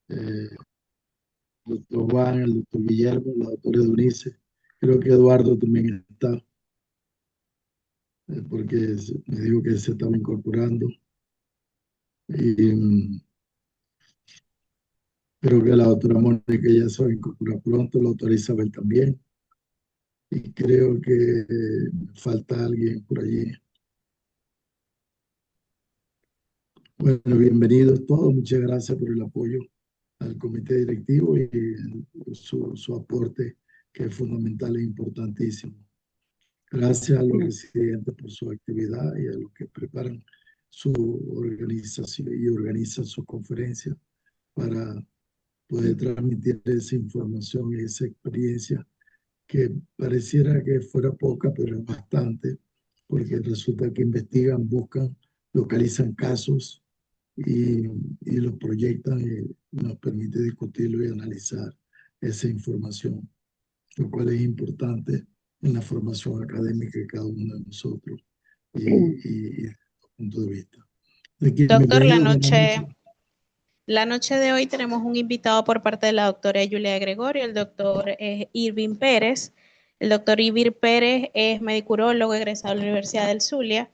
el doctor Juan, el doctor Guillermo, la doctora Eunice. Creo que Eduardo también está, porque me dijo que se estaba incorporando. Y creo que la doctora Mónica ya se va a incorporar pronto, la doctora Isabel también. Y creo que falta alguien por allí. Bueno, bienvenidos todos. Muchas gracias por el apoyo al comité directivo y su aporte, que es fundamental e importantísimo. Gracias a los residentes por su actividad y a los que preparan su organización y organizan sus conferencias para poder transmitir esa información y esa experiencia que pareciera que fuera poca, pero es bastante, porque resulta que investigan, buscan, localizan casos y, y los proyectan y nos permite discutirlo y analizar esa información, lo cual es importante en la formación académica de cada uno de nosotros y desde tu punto de vista. De quien me Doctor, ve, buenas noches. la noche de hoy tenemos un invitado por parte de la doctora Julia Gregorio, el doctor Irving Pérez. El doctor Irving Pérez es medicurólogo egresado de la Universidad del Zulia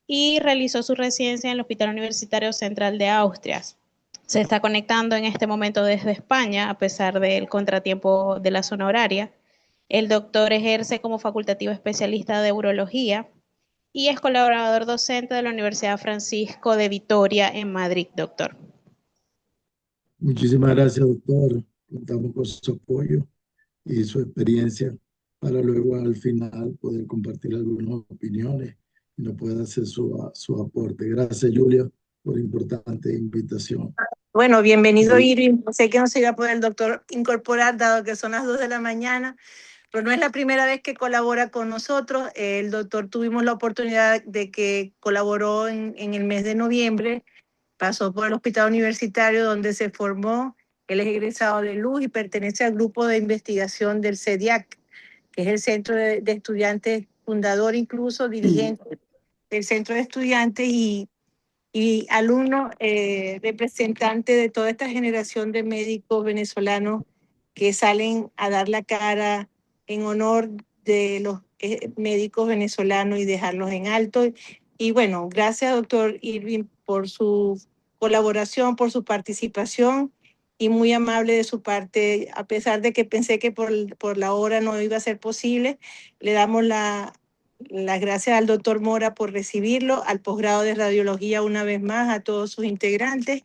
y realizó su residencia en el Hospital Universitario Central de Asturias. Se está conectando en este momento desde España, a pesar del contratiempo de la zona horaria. El doctor ejerce como facultativo especialista de urología y es colaborador docente de la Universidad Francisco de Vitoria en Madrid, doctor. Muchísimas gracias, doctor. Contamos con su apoyo y su experiencia para luego al final poder compartir algunas opiniones y nos pueda hacer su aporte. Gracias, Julia, por la importante invitación. Bueno, bienvenido Y Irving. Sé que no se iba a poder el doctor incorporar, dado que son las 2 de la mañana, pero no es la primera vez que colabora con nosotros. El doctor tuvimos la oportunidad de que colaboró en el mes de noviembre, pasó por el hospital universitario donde se formó. Él es egresado de Luz y pertenece al grupo de investigación del CEDIAC, que es el centro de estudiantes, fundador incluso, dirigente del centro de estudiantes y alumno representante de toda esta generación de médicos venezolanos que salen a dar la cara en honor de los médicos venezolanos y dejarlos en alto. Y bueno, gracias, doctor Irving, por su colaboración, por su participación y muy amable de su parte, a pesar de que pensé que por la hora no iba a ser posible. Le damos las gracias al doctor Mora por recibirlo, al posgrado de radiología una vez más, a todos sus integrantes,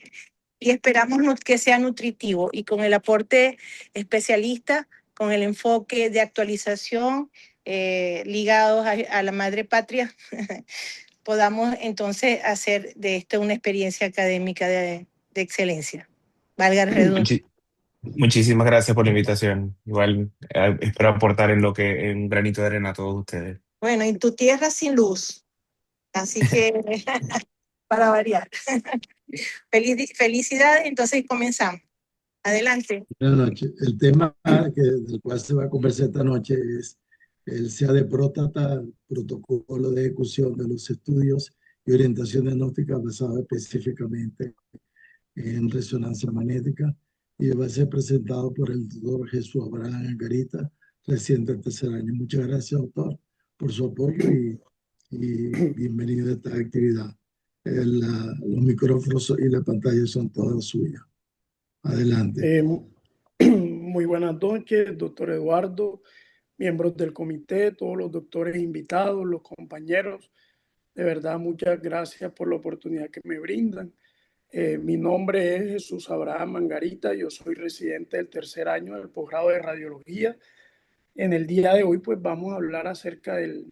y esperamos que sea nutritivo y con el aporte especialista, con el enfoque de actualización ligados a la madre patria, podamos entonces hacer de esto una experiencia académica de excelencia. Valga la redundancia. Muchísimas gracias por la invitación. Igual espero aportar en un granito de arena a todos ustedes. Bueno, en tu tierra sin luz, así que para variar. Felicidades, entonces comenzamos. Adelante. buenas noches. El tema del cual se va a conversar esta noche es el SEA de próstata, protocolo de ejecución de los estudios y orientación diagnóstica basado específicamente en resonancia magnética y va a ser presentado por el doctor Jesús Abraham Angarita, residente del tercer año. Muchas gracias, doctor, por su apoyo y bienvenido a esta actividad. Los micrófonos y la pantalla son todas suyas. Adelante. Muy buenas noches, doctor Eduardo, miembros del comité, todos los doctores invitados, los compañeros. De verdad, muchas gracias por la oportunidad que me brindan. Mi nombre es Jesús Abraham Angarita, yo soy residente del tercer año del posgrado de radiología. En el día de hoy, pues vamos a hablar acerca del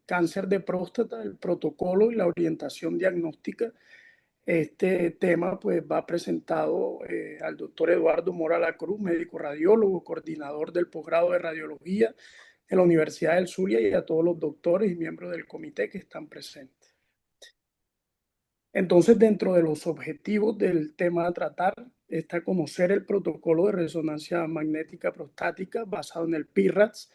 cáncer de próstata, el protocolo y la orientación diagnóstica. Este tema pues va presentado al doctor Eduardo Mora La Cruz, médico radiólogo, coordinador del posgrado de radiología de la Universidad del Zulia, y a todos los doctores y miembros del comité que están presentes. Entonces, dentro de los objetivos del tema a tratar está conocer el protocolo de resonancia magnética prostática basado en el PIRADS,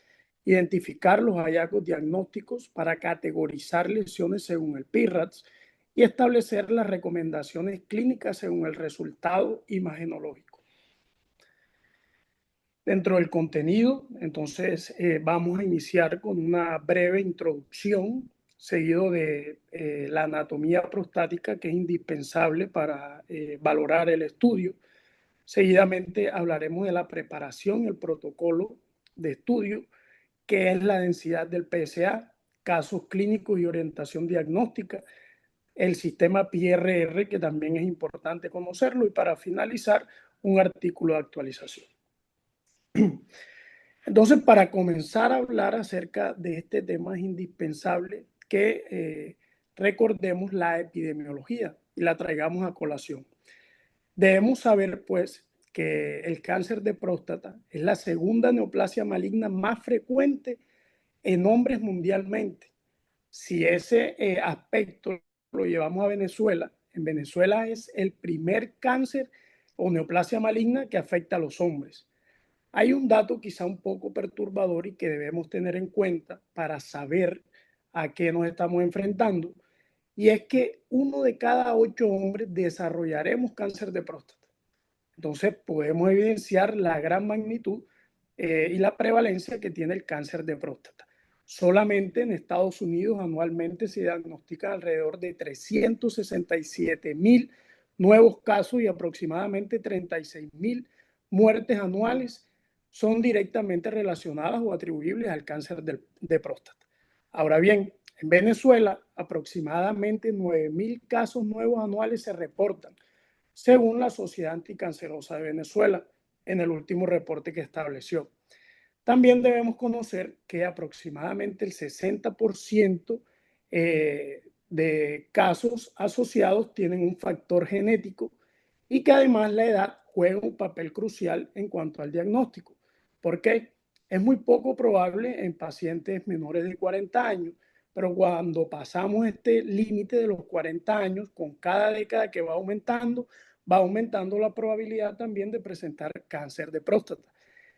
identificar los hallazgos diagnósticos para categorizar lesiones según el PIRADS y establecer las recomendaciones clínicas según el resultado imagenológico. Dentro del contenido, entonces, vamos a iniciar con una breve introducción, seguido de la anatomía prostática, que es indispensable para valorar el estudio. Seguidamente hablaremos de la preparación, el protocolo de estudio, que es la densidad del PSA, casos clínicos y orientación diagnóstica, el sistema PRR, que también es importante conocerlo, y para finalizar, un artículo de actualización. Entonces, para comenzar a hablar acerca de este tema, es indispensable que recordemos la epidemiología y la traigamos a colación. Debemos saber, pues, que el cáncer de próstata es la segunda neoplasia maligna más frecuente en hombres mundialmente. Si ese aspecto lo llevamos a Venezuela, en Venezuela es el primer cáncer o neoplasia maligna que afecta a los hombres. Hay un dato quizá un poco perturbador y que debemos tener en cuenta para saber a qué nos estamos enfrentando, y es que 1 de cada 8 hombres desarrollaremos cáncer de próstata. Entonces podemos evidenciar la gran magnitud y la prevalencia que tiene el cáncer de próstata. Solamente en Estados Unidos anualmente se diagnostican alrededor de 367,000 nuevos casos y aproximadamente 36,000 muertes anuales son directamente relacionadas o atribuibles al cáncer de próstata. Ahora bien, en Venezuela aproximadamente 9,000 casos nuevos anuales se reportan, según la Sociedad Anticancerosa de Venezuela, en el último reporte que estableció. También debemos conocer que aproximadamente el 60% de casos asociados tienen un factor genético y que además la edad juega un papel crucial en cuanto al diagnóstico. ¿Por qué? Es muy poco probable en pacientes menores de 40 años, pero cuando pasamos este límite de los 40 años, con cada década que va aumentando la probabilidad también de presentar cáncer de próstata.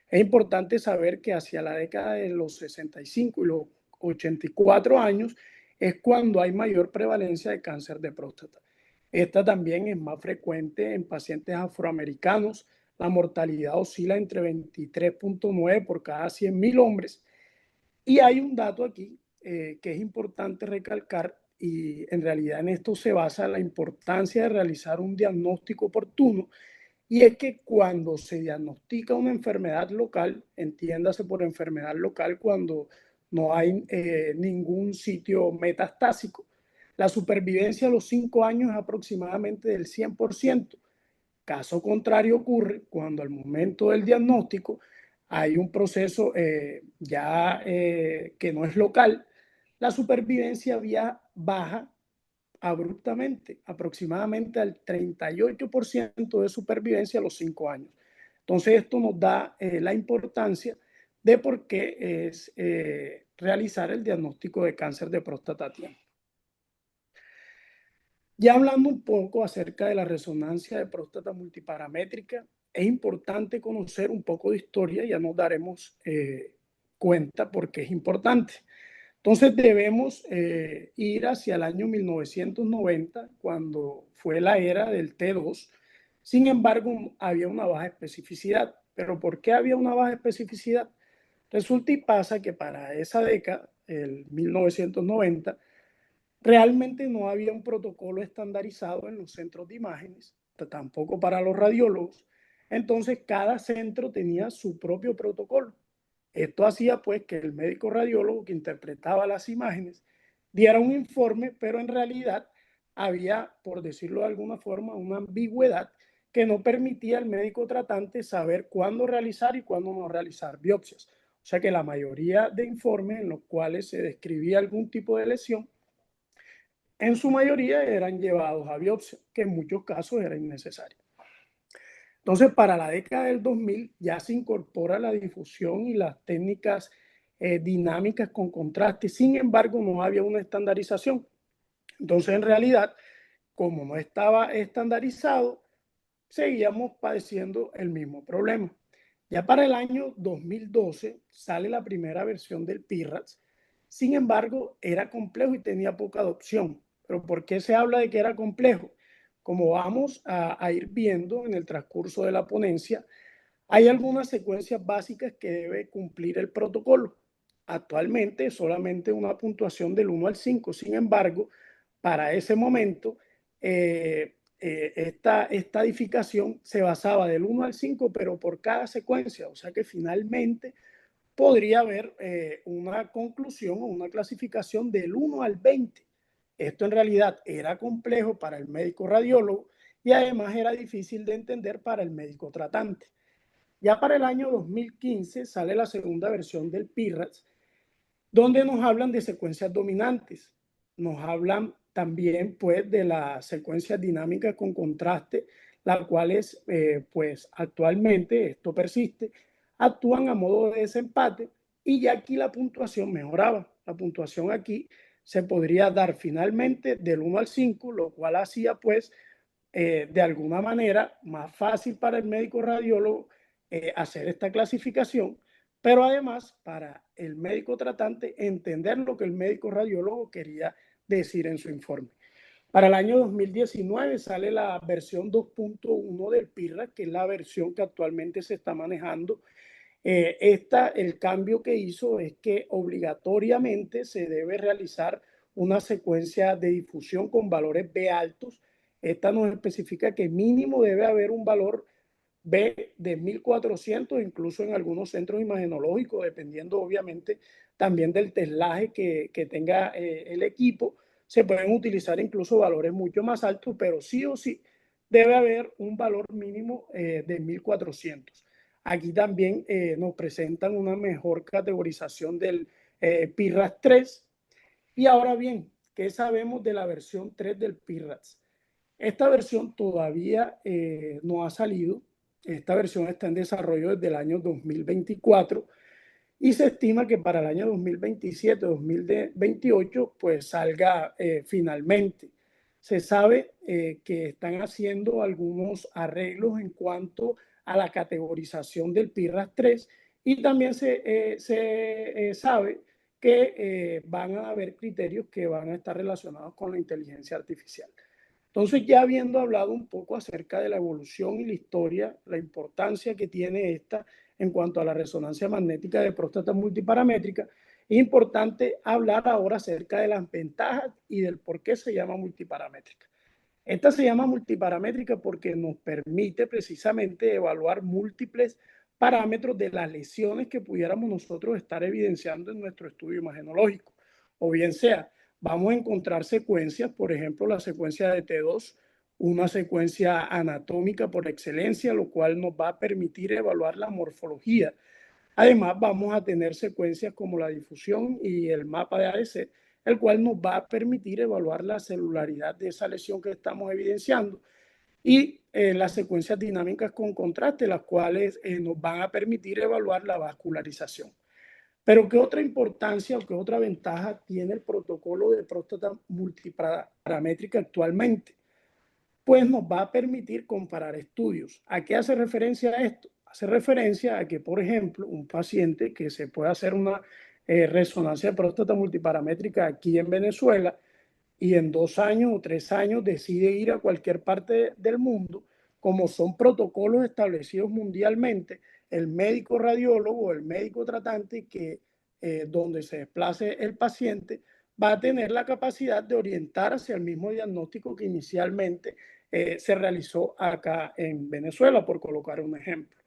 Es importante saber que hacia la década de los 65 y los 84 años es cuando hay mayor prevalencia de cáncer de próstata. Esta también es más frecuente en pacientes afroamericanos. La mortalidad oscila entre 23,9 por cada 100,000 hombres. Y hay un dato aquí que es importante recalcar, y en realidad en esto se basa la importancia de realizar un diagnóstico oportuno, y es que cuando se diagnostica una enfermedad local, entiéndase por enfermedad local cuando no hay ningún sitio metastásico, la supervivencia a los 5 años es aproximadamente del 100%. Caso contrario ocurre cuando al momento del diagnóstico hay un proceso que no es local, la supervivencia baja abruptamente, aproximadamente al 38% de supervivencia a los 5 años. Entonces esto nos da la importancia de por qué es realizar el diagnóstico de cáncer de próstata a tiempo. Ya hablando un poco acerca de la resonancia de próstata multiparamétrica, es importante conocer un poco de historia, ya nos daremos cuenta por qué es importante. Entonces debemos ir hacia el año 1990, cuando fue la era del T2. Sin embargo, había una baja especificidad. ¿Pero por qué había una baja especificidad? Resulta y pasa que para esa década, el 1990, realmente no había un protocolo estandarizado en los centros de imágenes, tampoco para los radiólogos. Entonces, cada centro tenía su propio protocolo. Esto hacía pues que el médico radiólogo que interpretaba las imágenes diera un informe, pero en realidad había, por decirlo de alguna forma, una ambigüedad que no permitía al médico tratante saber cuándo realizar y cuándo no realizar biopsias. O sea que la mayoría de informes en los cuales se describía algún tipo de lesión, en su mayoría eran llevados a biopsia, que en muchos casos era innecesario. Entonces, para la década del 2000 ya se incorpora la difusión y las técnicas dinámicas con contraste. Sin embargo, no había una estandarización. Entonces, en realidad, como no estaba estandarizado, seguíamos padeciendo el mismo problema. Ya para el año 2012 sale la primera versión del PIRADS. Sin embargo, era complejo y tenía poca adopción. Pero ¿por qué se habla de que era complejo? Como vamos a ir viendo en el transcurso de la ponencia, hay algunas secuencias básicas que debe cumplir el protocolo. Actualmente solamente una puntuación del 1 al 5. Sin embargo, para ese momento, esta edificación se basaba del 1 al 5, pero por cada secuencia. O sea que finalmente podría haber una conclusión o una clasificación del 1 al 20. Esto en realidad era complejo para el médico radiólogo y además era difícil de entender para el médico tratante. Ya para el año 2015 sale la segunda versión del PIRATS, donde nos hablan de secuencias dominantes. Nos hablan también pues de las secuencias dinámicas con contraste, las cuales pues actualmente, esto persiste, actúan a modo de desempate y ya aquí la puntuación mejoraba. La puntuación aquí se podría dar finalmente del 1 al 5, lo cual hacía pues de alguna manera más fácil para el médico radiólogo hacer esta clasificación, pero además para el médico tratante entender lo que el médico radiólogo quería decir en su informe. Para el año 2019 sale la versión 2.1 del PIRA, que es la versión que actualmente se está manejando. El cambio que hizo es que obligatoriamente se debe realizar una secuencia de difusión con valores B altos. Esta nos especifica que mínimo debe haber un valor B de 1400, incluso en algunos centros imagenológicos, dependiendo obviamente también del teslaje que tenga el equipo. Se pueden utilizar incluso valores mucho más altos, pero sí o sí debe haber un valor mínimo de 1400. Aquí también nos presentan una mejor categorización del PIRAS 3. Y ahora bien, ¿qué sabemos de la versión 3 del PIRAS? Esta versión todavía no ha salido. Esta versión está en desarrollo desde el año 2024 y se estima que para el año 2027-2028 pues salga finalmente. Se sabe que están haciendo algunos arreglos en cuanto a la categorización del PIRAS 3 y también se sabe que van a haber criterios que van a estar relacionados con la inteligencia artificial. Entonces, ya habiendo hablado un poco acerca de la evolución y la historia, la importancia que tiene esta en cuanto a la resonancia magnética de próstata multiparamétrica, es importante hablar ahora acerca de las ventajas y del por qué se llama multiparamétrica. Esta se llama multiparamétrica porque nos permite precisamente evaluar múltiples parámetros de las lesiones que pudiéramos nosotros estar evidenciando en nuestro estudio imagenológico. O bien sea, vamos a encontrar secuencias, por ejemplo, la secuencia de T2, una secuencia anatómica por excelencia, lo cual nos va a permitir evaluar la morfología. Además, vamos a tener secuencias como la difusión y el mapa de ADC, el cual nos va a permitir evaluar la celularidad de esa lesión que estamos evidenciando y las secuencias dinámicas con contraste, las cuales nos van a permitir evaluar la vascularización. Pero ¿qué otra importancia o qué otra ventaja tiene el protocolo de próstata multiparamétrica actualmente? Pues nos va a permitir comparar estudios. ¿A qué hace referencia a esto? Hace referencia a que, por ejemplo, un paciente que se puede hacer una resonancia de próstata multiparamétrica aquí en Venezuela y en 2 años o 3 años decide ir a cualquier parte del mundo, como son protocolos establecidos mundialmente, el médico radiólogo o el médico tratante que donde se desplace el paciente va a tener la capacidad de orientar hacia el mismo diagnóstico que inicialmente se realizó acá en Venezuela, por colocar un ejemplo.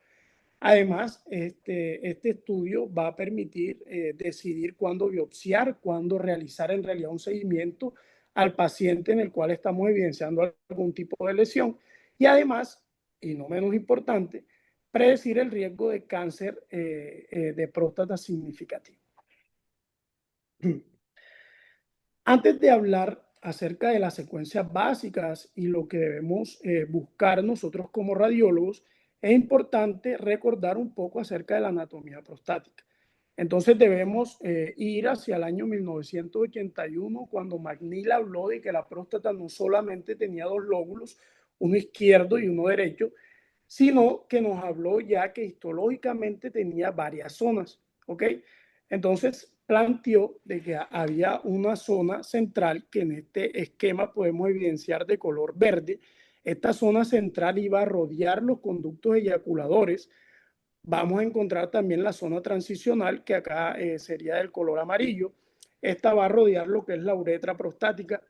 Además, este estudio va a permitir decidir cuándo biopsiar, cuándo realizar en realidad un seguimiento al paciente en el cual estamos evidenciando algún tipo de lesión y además, y no menos importante, predecir el riesgo de cáncer de próstata significativo. Antes de hablar acerca de las secuencias básicas y lo que debemos buscar nosotros como radiólogos, es importante recordar un poco acerca de la anatomía prostática. Entonces debemos ir hacia el año 1981, cuando McNeil habló de que la próstata no solamente tenía 2 lóbulos, uno izquierdo y uno derecho, sino que nos habló ya que histológicamente tenía varias zonas, ¿ok? Entonces, planteó de que había una zona central que en este esquema podemos evidenciar de color verde. Esta zona central iba a rodear los conductos eyaculadores. Vamos a encontrar también la zona transicional, que acá sería del color amarillo. Esta va a rodear lo que es la uretra prostática.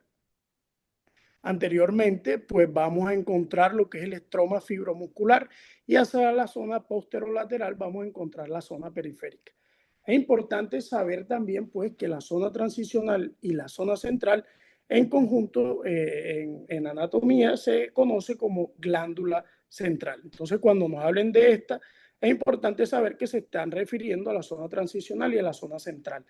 Anteriormente, pues vamos a encontrar lo que es el estroma fibromuscular, y hacia la zona posterolateral vamos a encontrar la zona periférica. Es importante saber también pues que la zona transicional y la zona central en conjunto en anatomía se conoce como glándula central. Entonces, cuando nos hablen de esta, es importante saber que se están refiriendo a la zona transicional y a la zona central.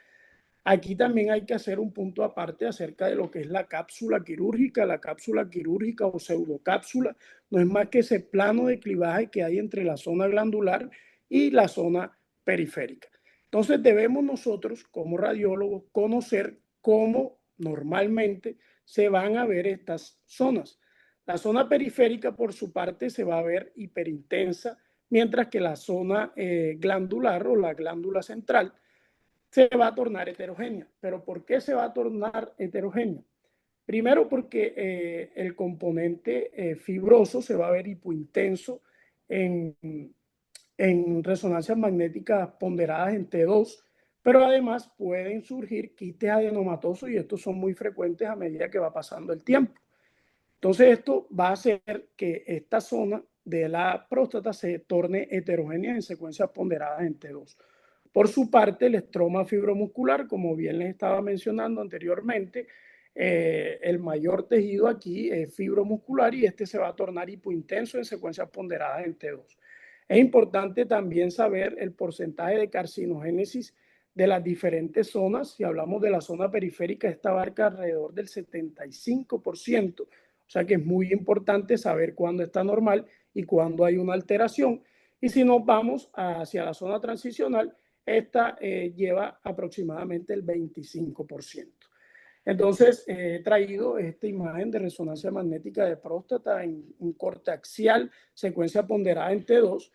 Aquí también hay que hacer un punto aparte acerca de lo que es la cápsula quirúrgica. La cápsula quirúrgica o pseudocápsula no es más que ese plano de clivaje que hay entre la zona glandular y la zona periférica. Entonces debemos nosotros como radiólogos conocer cómo normalmente se van a ver estas zonas. La zona periférica por su parte se va a ver hiperintensa, mientras que la zona glandular o la glándula central se va a tornar heterogénea. ¿Pero por qué se va a tornar heterogénea? Primero porque el componente fibroso se va a ver hipointenso en resonancias magnéticas ponderadas en T2, pero además pueden surgir quistes adenomatosos, y estos son muy frecuentes a medida que va pasando el tiempo. Entonces esto va a hacer que esta zona de la próstata se torne heterogénea en secuencias ponderadas en T2. Por su parte, el estroma fibromuscular, como bien les estaba mencionando anteriormente, el mayor tejido aquí es fibromuscular, y este se va a tornar hipointenso en secuencias ponderadas en T2. Es importante también saber el porcentaje de carcinogénesis de las diferentes zonas. Si hablamos de la zona periférica, esta abarca alrededor del 75%, o sea que es muy importante saber cuándo está normal y cuándo hay una alteración. Y si nos vamos hacia la zona transicional, esta lleva aproximadamente el 25%. Entonces, he traído esta imagen de resonancia magnética de próstata en un corte axial, secuencia ponderada en T2,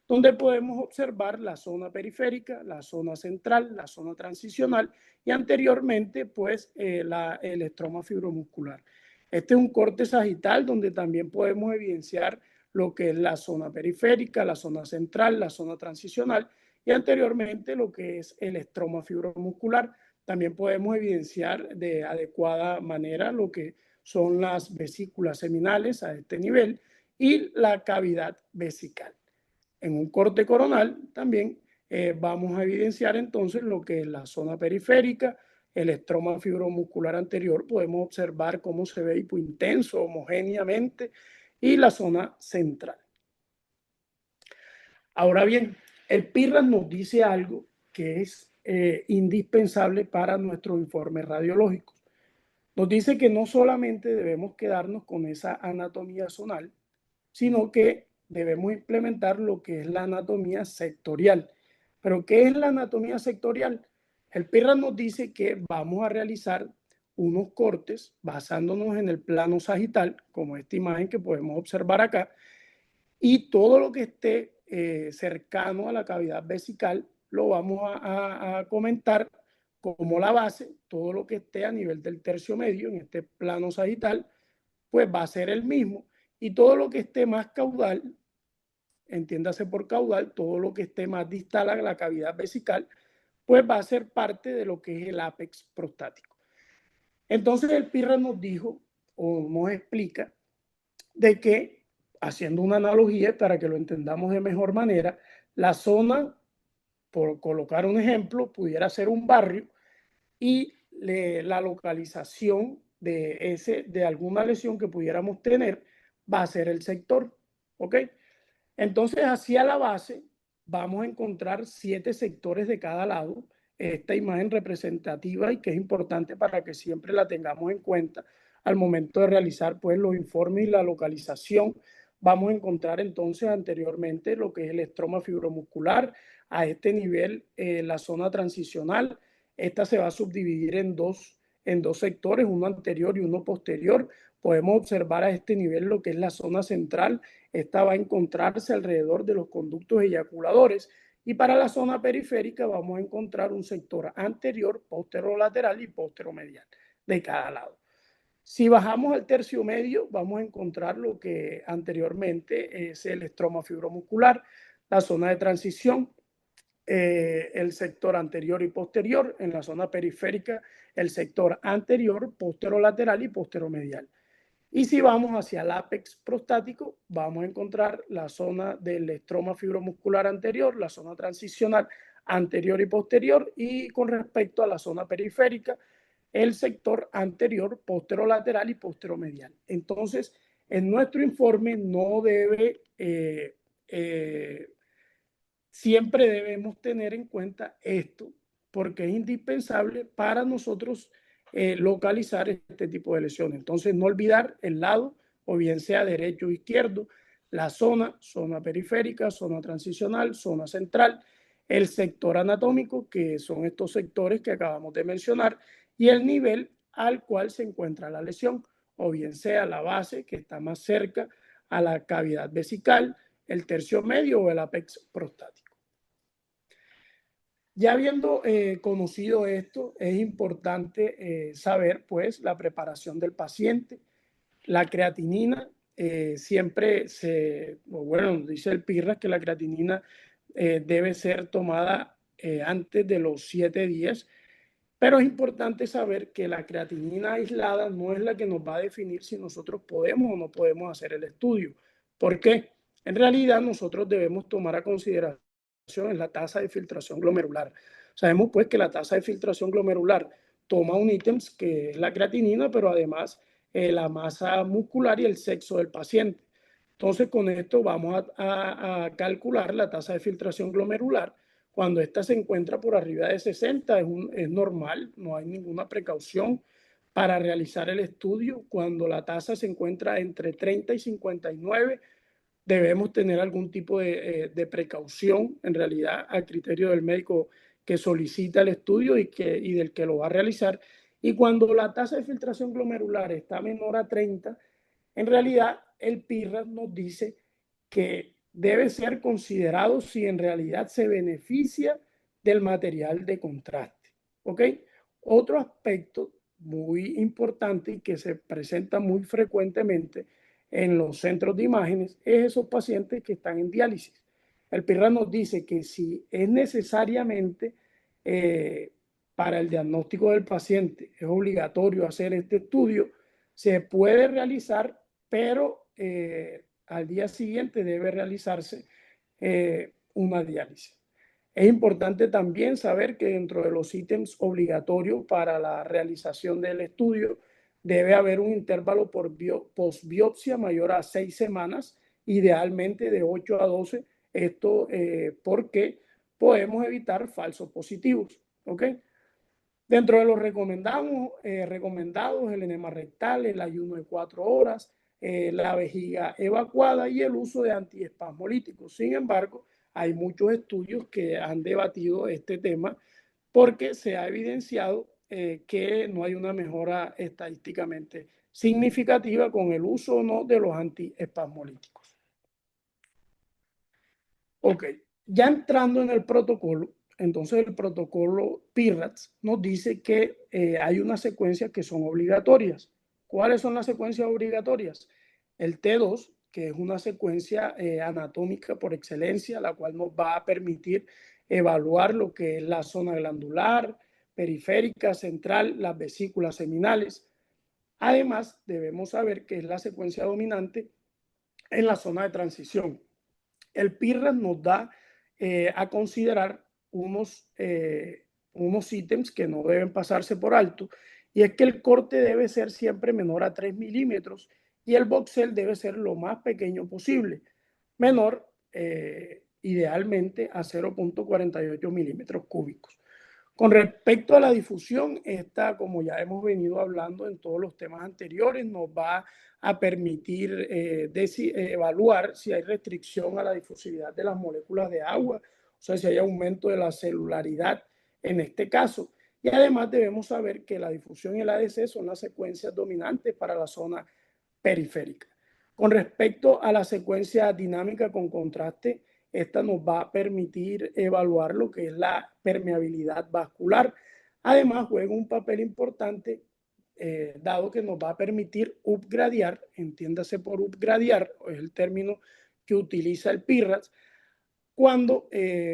donde podemos observar la zona periférica, la zona central, la zona transicional y anteriormente, pues, el estroma fibromuscular. Este es un corte sagital donde también podemos evidenciar lo que es la zona periférica, la zona central, la zona transicional y anteriormente lo que es el estroma fibromuscular. También podemos evidenciar de adecuada manera lo que son las vesículas seminales a este nivel y la cavidad vesical. En un corte coronal también vamos a evidenciar entonces lo que es la zona periférica, el estroma fibromuscular anterior. Podemos observar cómo se ve hipointenso homogéneamente y la zona central. Ahora bien, el PIRRAS nos dice algo que es indispensable para nuestros informes radiológicos. Nos dice que no solamente debemos quedarnos con esa anatomía zonal, sino que debemos implementar lo que es la anatomía sectorial. ¿Pero qué es la anatomía sectorial? El PIRRAS nos dice que vamos a realizar unos cortes basándonos en el plano sagital, como esta imagen que podemos observar acá, y todo lo que esté cercano a la cavidad vesical lo vamos a comentar como la base. Todo lo que esté a nivel del tercio medio en este plano sagital pues va a ser el mismo, y todo lo que esté más caudal, entiéndase por caudal, todo lo que esté más distal a la cavidad vesical pues va a ser parte de lo que es el ápex prostático. Entonces el PIRRAS nos dijo o nos explica de que, haciendo una analogía para que lo entendamos de mejor manera, la zona, por colocar un ejemplo, pudiera ser un barrio, y la localización de alguna lesión que pudiéramos tener va a ser el sector. ¿Ok? Entonces, hacia la base vamos a encontrar 7 sectores de cada lado. Esta imagen representativa, y que es importante para que siempre la tengamos en cuenta al momento de realizar pues los informes y la localización. Vamos a encontrar entonces anteriormente lo que es el estroma fibromuscular, a este nivel la zona transicional. Esta se va a subdividir en dos sectores, uno anterior y uno posterior. Podemos observar a este nivel lo que es la zona central. Esta va a encontrarse alrededor de los conductos eyaculadores, Y para la zona periférica vamos a encontrar un sector anterior, posterolateral y posteromedial de cada lado. Si bajamos al tercio medio, vamos a encontrar lo que anteriormente es el estroma fibromuscular, la zona de transición, el sector anterior y posterior, en la zona periférica, el sector anterior, posterolateral y posteromedial. Y si vamos hacia el ápex prostático, vamos a encontrar la zona del estroma fibromuscular anterior, la zona transicional anterior y posterior, y con respecto a la zona periférica, el sector anterior, posterolateral y posteromedial. Entonces, en nuestro informe no debe, siempre debemos tener en cuenta esto, porque es indispensable para nosotros localizar este tipo de lesiones. Entonces, no olvidar el lado, o bien sea derecho o izquierdo, la zona periférica, zona transicional, zona central, el sector anatómico, que son estos sectores que acabamos de mencionar, y el nivel al cual se encuentra la lesión, o bien sea la base, que está más cerca a la cavidad vesical, el tercio medio o el ápex prostático. Ya habiendo conocido esto, es importante saber pues la preparación del paciente. La creatinina siempre dice el PIRRAS que la creatinina debe ser tomada antes de los 7 días, pero es importante saber que la creatinina aislada no es la que nos va a definir si nosotros podemos o no podemos hacer el estudio. ¿Por qué? En realidad nosotros debemos tomar a consideración la tasa de filtración glomerular. Sabemos pues que la tasa de filtración glomerular toma un ítem que es la creatinina, pero además la masa muscular y el sexo del paciente. Entonces con esto vamos a calcular la tasa de filtración glomerular. Cuando esta se encuentra por arriba de 60 es normal, no hay ninguna precaución para realizar el estudio. Cuando la tasa se encuentra entre 30 y 59, debemos tener algún tipo de precaución, en realidad, a criterio del médico que solicita el estudio y del que lo va a realizar. Y cuando la tasa de filtración glomerular está menor a 30, en realidad el PIRRAS nos dice que debe ser considerado si en realidad se beneficia del material de contraste. ¿Ok? Otro aspecto muy importante y que se presenta muy frecuentemente en los centros de imágenes es esos pacientes que están en diálisis. El PIRRAS nos dice que si es necesariamente para el diagnóstico del paciente es obligatorio hacer este estudio, se puede realizar, pero al día siguiente debe realizarse una diálisis. Es importante también saber que dentro de los ítems obligatorios para la realización del estudio debe haber un intervalo por postbiopsia mayor a 6 semanas, idealmente de 8 a 12. Esto porque podemos evitar falsos positivos. ¿Ok? Dentro de los recomendados, el enema rectal, el ayuno de 4 horas, la vejiga evacuada y el uso de antiespasmolíticos. Sin embargo, hay muchos estudios que han debatido este tema porque se ha evidenciado que no hay una mejora estadísticamente significativa con el uso o no de los antiespasmolíticos. Ok, ya entrando en el protocolo, entonces el protocolo PIRRAS nos dice que hay unas secuencias que son obligatorias. ¿Cuáles son las secuencias obligatorias? El T2, que es una secuencia anatómica por excelencia, la cual nos va a permitir evaluar lo que es la zona glandular, periférica, central, las vesículas seminales. Además, debemos saber que es la secuencia dominante en la zona de transición. El PIRRAS nos da a considerar unos ítems que no deben pasarse por alto, y es que el corte debe ser siempre menor a 3 milímetros y el voxel debe ser lo más pequeño posible, menor idealmente a 0.48 milímetros cúbicos. Con respecto a la difusión, esta, como ya hemos venido hablando en todos los temas anteriores, nos va a permitir evaluar si hay restricción a la difusividad de las moléculas de agua, o sea, si hay aumento de la celularidad en este caso. Y además debemos saber que la difusión y el ADC son las secuencias dominantes para la zona periférica. Con respecto a la secuencia dinámica con contraste, Esta nos va a permitir evaluar lo que es la permeabilidad vascular. Además, juega un papel importante, dado que nos va a permitir upgradear, entiéndase por upgradear, es el término que utiliza el PIRADS, cuando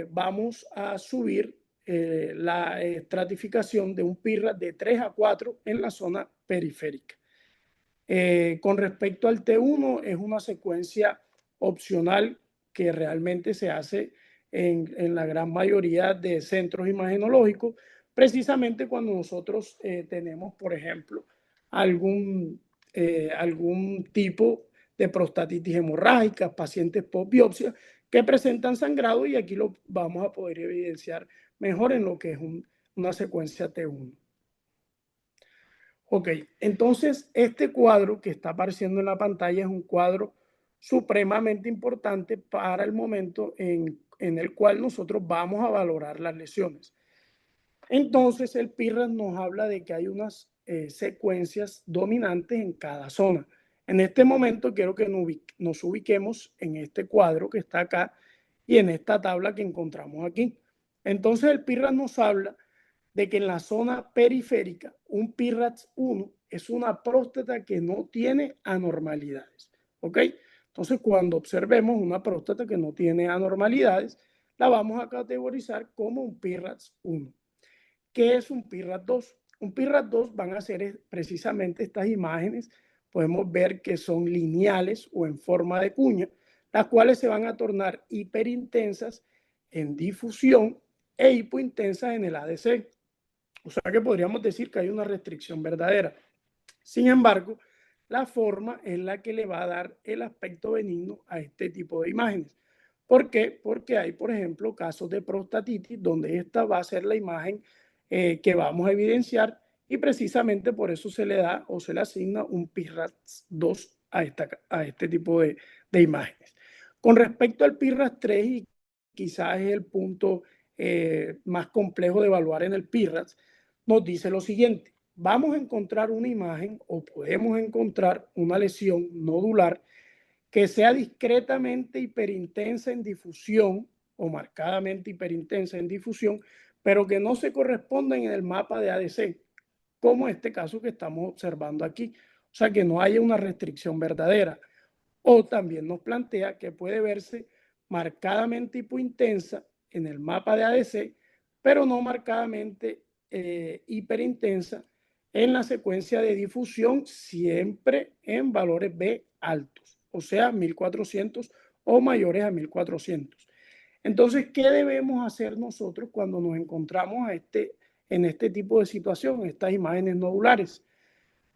vamos a subir la estratificación de un PIRADS de 3 a 4 en la zona periférica. Con respecto al T1, es una secuencia opcional que realmente se hace en la gran mayoría de centros imagenológicos, precisamente cuando nosotros tenemos, por ejemplo, algún tipo de prostatitis hemorrágica, pacientes post biopsia que presentan sangrado, y aquí lo vamos a poder evidenciar mejor en lo que es una secuencia T1. Ok, entonces este cuadro que está apareciendo en la pantalla es un cuadro supremamente importante para el momento en el cual nosotros vamos a valorar las lesiones. Entonces el PIRADS nos habla de que hay unas secuencias dominantes en cada zona. En este momento quiero que nos ubiquemos en este cuadro que está acá y en esta tabla que encontramos aquí. Entonces el PIRADS nos habla de que en la zona periférica un PIRADS 1 es una próstata que no tiene anormalidades. ¿Ok? Entonces, cuando observemos una próstata que no tiene anormalidades, la vamos a categorizar como un PIRADS 1. ¿Qué es un PIRADS 2? Un PIRADS 2 van a ser precisamente estas imágenes. Podemos ver que son lineales o en forma de cuña, las cuales se van a tornar hiperintensas en difusión e hipointensas en el ADC. O sea que podríamos decir que hay una restricción verdadera. Sin embargo, la forma es la que le va a dar el aspecto benigno a este tipo de imágenes. ¿Por qué? Porque hay, por ejemplo, casos de prostatitis donde esta va a ser la imagen que vamos a evidenciar, y precisamente por eso se le da o se le asigna un PIRADS 2 a este tipo de imágenes. Con respecto al PIRADS 3, y quizás es el punto más complejo de evaluar en el PIRADS, nos dice lo siguiente: vamos a encontrar una imagen o podemos encontrar una lesión nodular que sea discretamente hiperintensa en difusión o marcadamente hiperintensa en difusión, pero que no se correspondan en el mapa de ADC, como este caso que estamos observando aquí. O sea, que no haya una restricción verdadera. O también nos plantea que puede verse marcadamente hipointensa en el mapa de ADC, pero no marcadamente hiperintensa en la secuencia de difusión, siempre en valores B altos, o sea, 1400 o mayores a 1400. Entonces, ¿qué debemos hacer nosotros cuando nos encontramos en este tipo de situación, estas imágenes nodulares?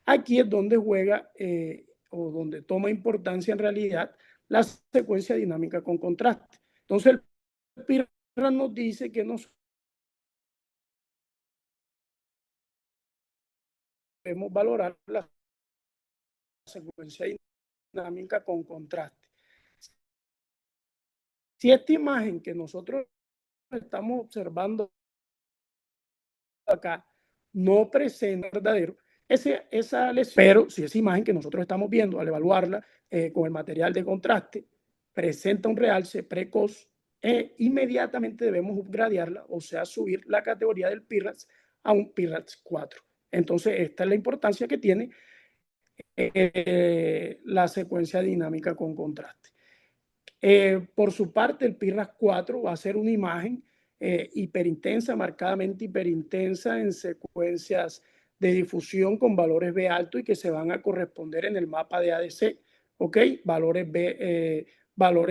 Aquí es donde juega o donde toma importancia en realidad la secuencia dinámica con contraste. Entonces, el PIRADS nos dice que nos debemos valorar la secuencia dinámica con contraste. Si esta imagen que nosotros estamos observando acá no presenta verdadero, esa lesión, pero si esa imagen que nosotros estamos viendo al evaluarla con el material de contraste presenta un realce precoz, inmediatamente debemos upgradearla, o sea, subir la categoría del PIRADS a un PIRADS 4. Entonces, esta es la importancia que tiene la secuencia dinámica con contraste. Por su parte, el PIRADS 4 va a ser una imagen hiperintensa, marcadamente hiperintensa en secuencias de difusión con valores B alto y que se van a corresponder en el mapa de ADC, ¿ok? Valores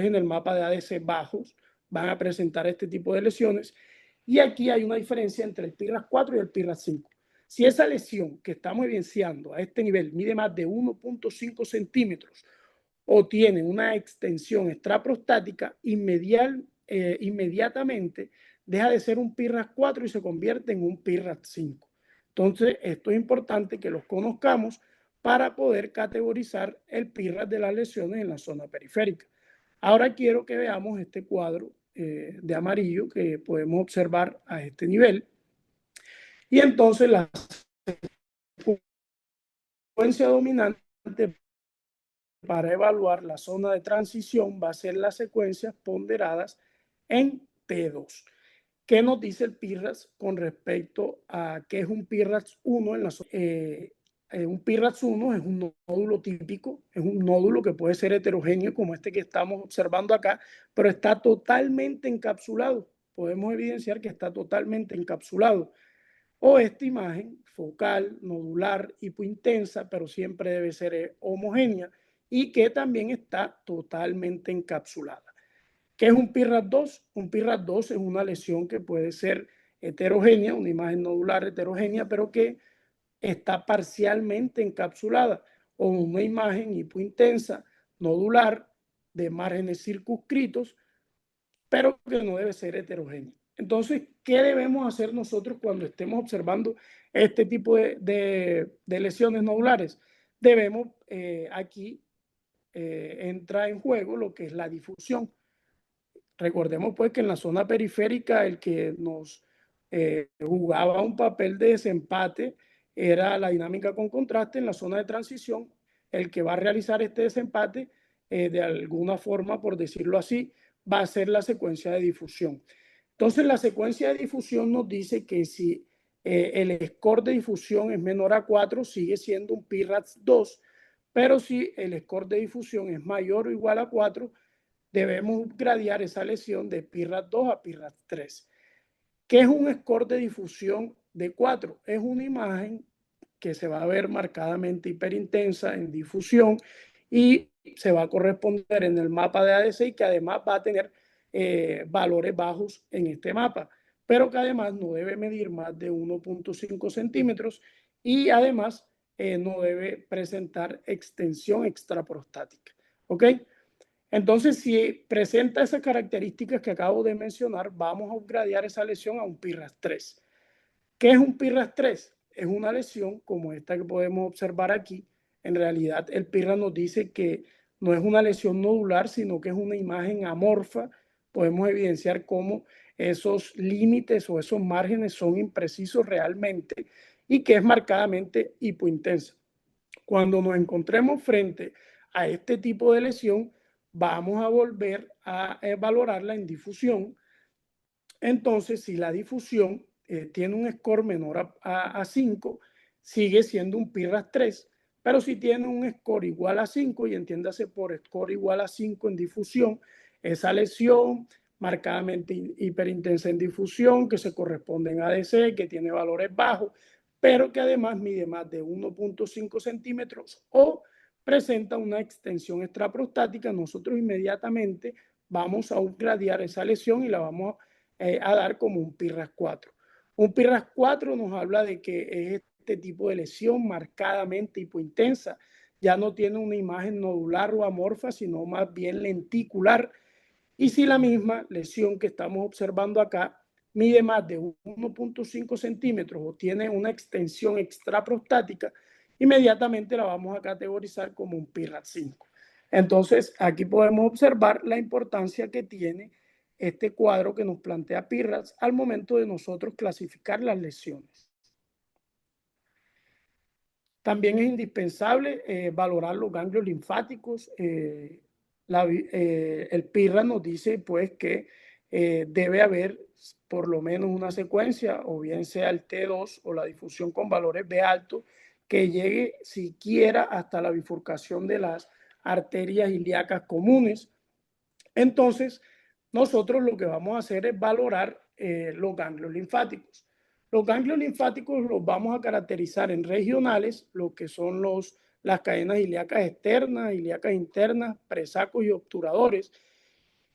en el mapa de ADC bajos van a presentar este tipo de lesiones, y aquí hay una diferencia entre el PIRADS 4 y el PIRADS 5. Si esa lesión que estamos evidenciando a este nivel mide más de 1.5 centímetros o tiene una extensión extraprostática, inmediatamente deja de ser un PIRADS 4 y se convierte en un PIRADS 5. Entonces, esto es importante que los conozcamos para poder categorizar el PIRADS de las lesiones en la zona periférica. Ahora quiero que veamos este cuadro de amarillo que podemos observar a este nivel. Y entonces la secuencia dominante para evaluar la zona de transición va a ser las secuencias ponderadas en T2. ¿Qué nos dice el PIRAS con respecto a qué es un PIRAS 1? Un PIRAS 1 es un nódulo típico, es un nódulo que puede ser heterogéneo como este que estamos observando acá, pero está totalmente encapsulado. Podemos evidenciar que está totalmente encapsulado. O esta imagen focal, nodular, hipointensa, pero siempre debe ser homogénea y que también está totalmente encapsulada. ¿Qué es un PIRAS 2? Un PIRAS 2 es una lesión que puede ser heterogénea, una imagen nodular heterogénea, pero que está parcialmente encapsulada, o una imagen hipointensa, nodular, de márgenes circunscritos, pero que no debe ser heterogénea. Entonces, ¿qué debemos hacer nosotros cuando estemos observando este tipo de lesiones nodulares? Debemos, aquí entra en juego lo que es la difusión. Recordemos pues que en la zona periférica el que nos jugaba un papel de desempate era la dinámica con contraste. En la zona de transición, el que va a realizar este desempate, de alguna forma, por decirlo así, va a ser la secuencia de difusión. Entonces, la secuencia de difusión nos dice que si el score de difusión es menor a 4, sigue siendo un PIRAS 2, pero si el score de difusión es mayor o igual a 4, debemos gradear esa lesión de PIRAS 2 a PIRAS 3. ¿Qué es un score de difusión de 4? Es una imagen que se va a ver marcadamente hiperintensa en difusión y se va a corresponder en el mapa de ADC y que además va a tener valores bajos en este mapa, pero que además no debe medir más de 1.5 centímetros y además no debe presentar extensión extraprostática. ¿Ok? Entonces, si presenta esas características que acabo de mencionar, vamos a upgradear esa lesión a un PIRAS 3. ¿Qué es un PIRAS 3? Es una lesión como esta que podemos observar aquí. En realidad, el PIRAS nos dice que no es una lesión nodular, sino que es una imagen amorfa. Podemos evidenciar cómo esos límites o esos márgenes son imprecisos realmente y que es marcadamente hipointensa. Cuando nos encontremos frente a este tipo de lesión, vamos a volver a valorarla en difusión. Entonces, si la difusión tiene un score menor a 5, sigue siendo un PIRAS 3, pero si tiene un score igual a 5, y entiéndase por score igual a 5 en difusión, esa lesión marcadamente hiperintensa en difusión, que se corresponde en ADC, que tiene valores bajos, pero que además mide más de 1.5 centímetros o presenta una extensión extraprostática, nosotros inmediatamente vamos a upgradear esa lesión y la vamos a dar como un PIRAS 4. Un PIRAS 4 nos habla de que es este tipo de lesión marcadamente hipointensa, ya no tiene una imagen nodular o amorfa, sino más bien lenticular. Y si la misma lesión que estamos observando acá mide más de 1.5 centímetros o tiene una extensión extraprostática, inmediatamente la vamos a categorizar como un PIRAS 5. Entonces, aquí podemos observar la importancia que tiene este cuadro que nos plantea PIRAS al momento de nosotros clasificar las lesiones. También es indispensable valorar los ganglios linfáticos. El PIRAS nos dice pues que debe haber por lo menos una secuencia, o bien sea el T2 o la difusión con valores B alto, que llegue siquiera hasta la bifurcación de las arterias ilíacas comunes. Entonces, nosotros lo que vamos a hacer es valorar los ganglios linfáticos. Los ganglios linfáticos los vamos a caracterizar en regionales, lo que son las cadenas ilíacas externas, ilíacas internas, presacos y obturadores.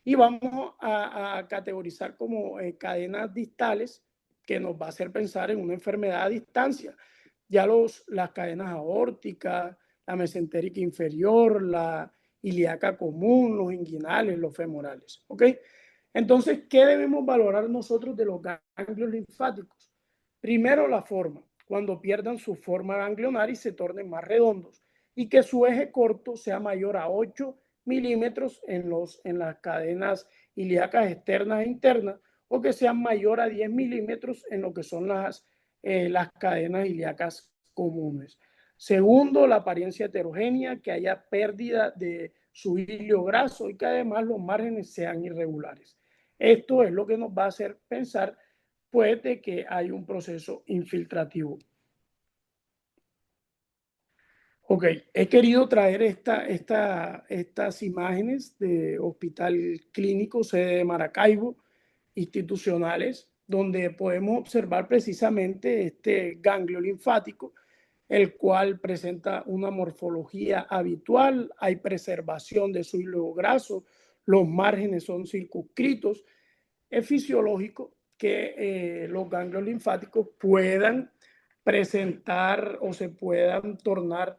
Y vamos a categorizar como cadenas distales, que nos va a hacer pensar en una enfermedad a distancia. Ya las cadenas aórticas, la mesentérica inferior, la ilíaca común, los inguinales, los femorales. ¿Ok? Entonces, ¿qué debemos valorar nosotros de los ganglios linfáticos? Primero, la forma, cuando pierdan su forma ganglionar y se tornen más redondos, y que su eje corto sea mayor a 8 milímetros en las cadenas ilíacas externas e internas, o que sean mayor a 10 milímetros en lo que son las cadenas ilíacas comunes. Segundo, la apariencia heterogénea, que haya pérdida de su hilo graso y que además los márgenes sean irregulares. Esto es lo que nos va a hacer pensar pues de que hay un proceso infiltrativo. Ok, he querido traer estas imágenes de hospital clínico, sede de Maracaibo, institucionales, donde podemos observar precisamente este ganglio linfático, el cual presenta una morfología habitual, hay preservación de su hilo graso, los márgenes son circunscritos. Es fisiológico que los ganglios linfáticos puedan presentar o se puedan tornar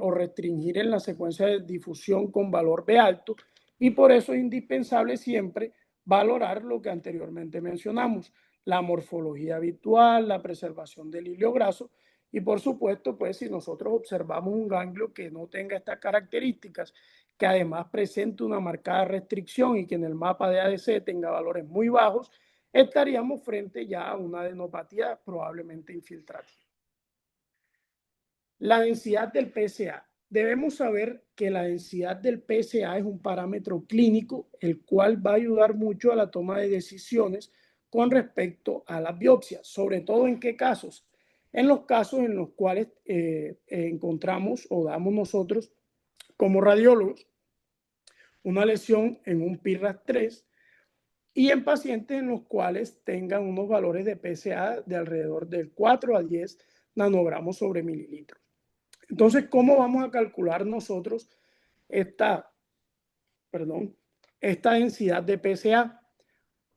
o restringir en la secuencia de difusión con valor B alto, y por eso es indispensable siempre valorar lo que anteriormente mencionamos, la morfología habitual, la preservación del hilo graso, y por supuesto, pues si nosotros observamos un ganglio que no tenga estas características, que además presente una marcada restricción y que en el mapa de ADC tenga valores muy bajos, estaríamos frente ya a una adenopatía probablemente infiltrativa. La densidad del PSA. Debemos saber que la densidad del PSA es un parámetro clínico, el cual va a ayudar mucho a la toma de decisiones con respecto a las biopsias, sobre todo en qué casos. En los casos en los cuales encontramos o damos nosotros como radiólogos una lesión en un PIRAS-3 y en pacientes en los cuales tengan unos valores de PSA de alrededor del 4 a 10 nanogramos sobre mililitro. Entonces, ¿cómo vamos a calcular nosotros esta densidad de PSA?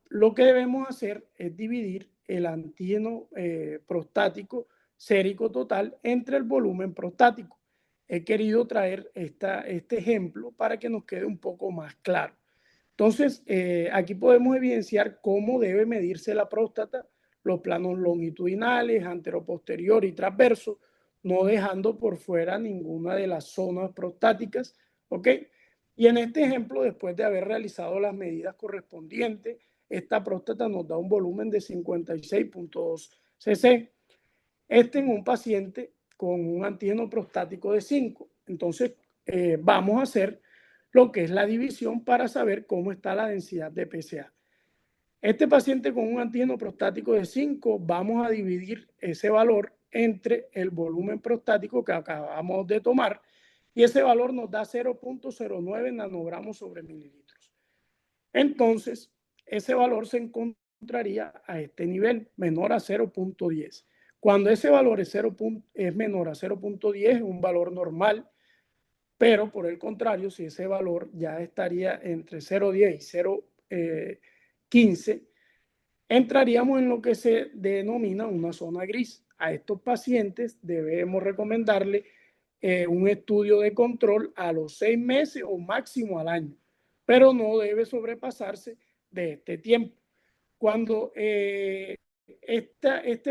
Lo que debemos hacer es dividir el antígeno prostático sérico total entre el volumen prostático. He querido traer este ejemplo para que nos quede un poco más claro. Entonces, aquí podemos evidenciar cómo debe medirse la próstata, los planos longitudinales, anteroposterior y transverso, no dejando por fuera ninguna de las zonas prostáticas, ¿ok? Y en este ejemplo, después de haber realizado las medidas correspondientes, esta próstata nos da un volumen de 56.2 cc. Este en un paciente con un antígeno prostático de 5. Entonces, vamos a hacer lo que es la división para saber cómo está la densidad de PSA. Este paciente con un antígeno prostático de 5, vamos a dividir ese valor entre el volumen prostático que acabamos de tomar, y ese valor nos da 0.09 nanogramos sobre mililitros. Entonces, ese valor se encontraría a este nivel, menor a 0.10. Cuando ese valor es menor a 0.10, es un valor normal, pero por el contrario, si ese valor ya estaría entre 0.10 y 0.15, entraríamos en lo que se denomina una zona gris. A estos pacientes debemos recomendarle un estudio de control a los 6 meses o máximo al año, pero no debe sobrepasarse de este tiempo. Cuando este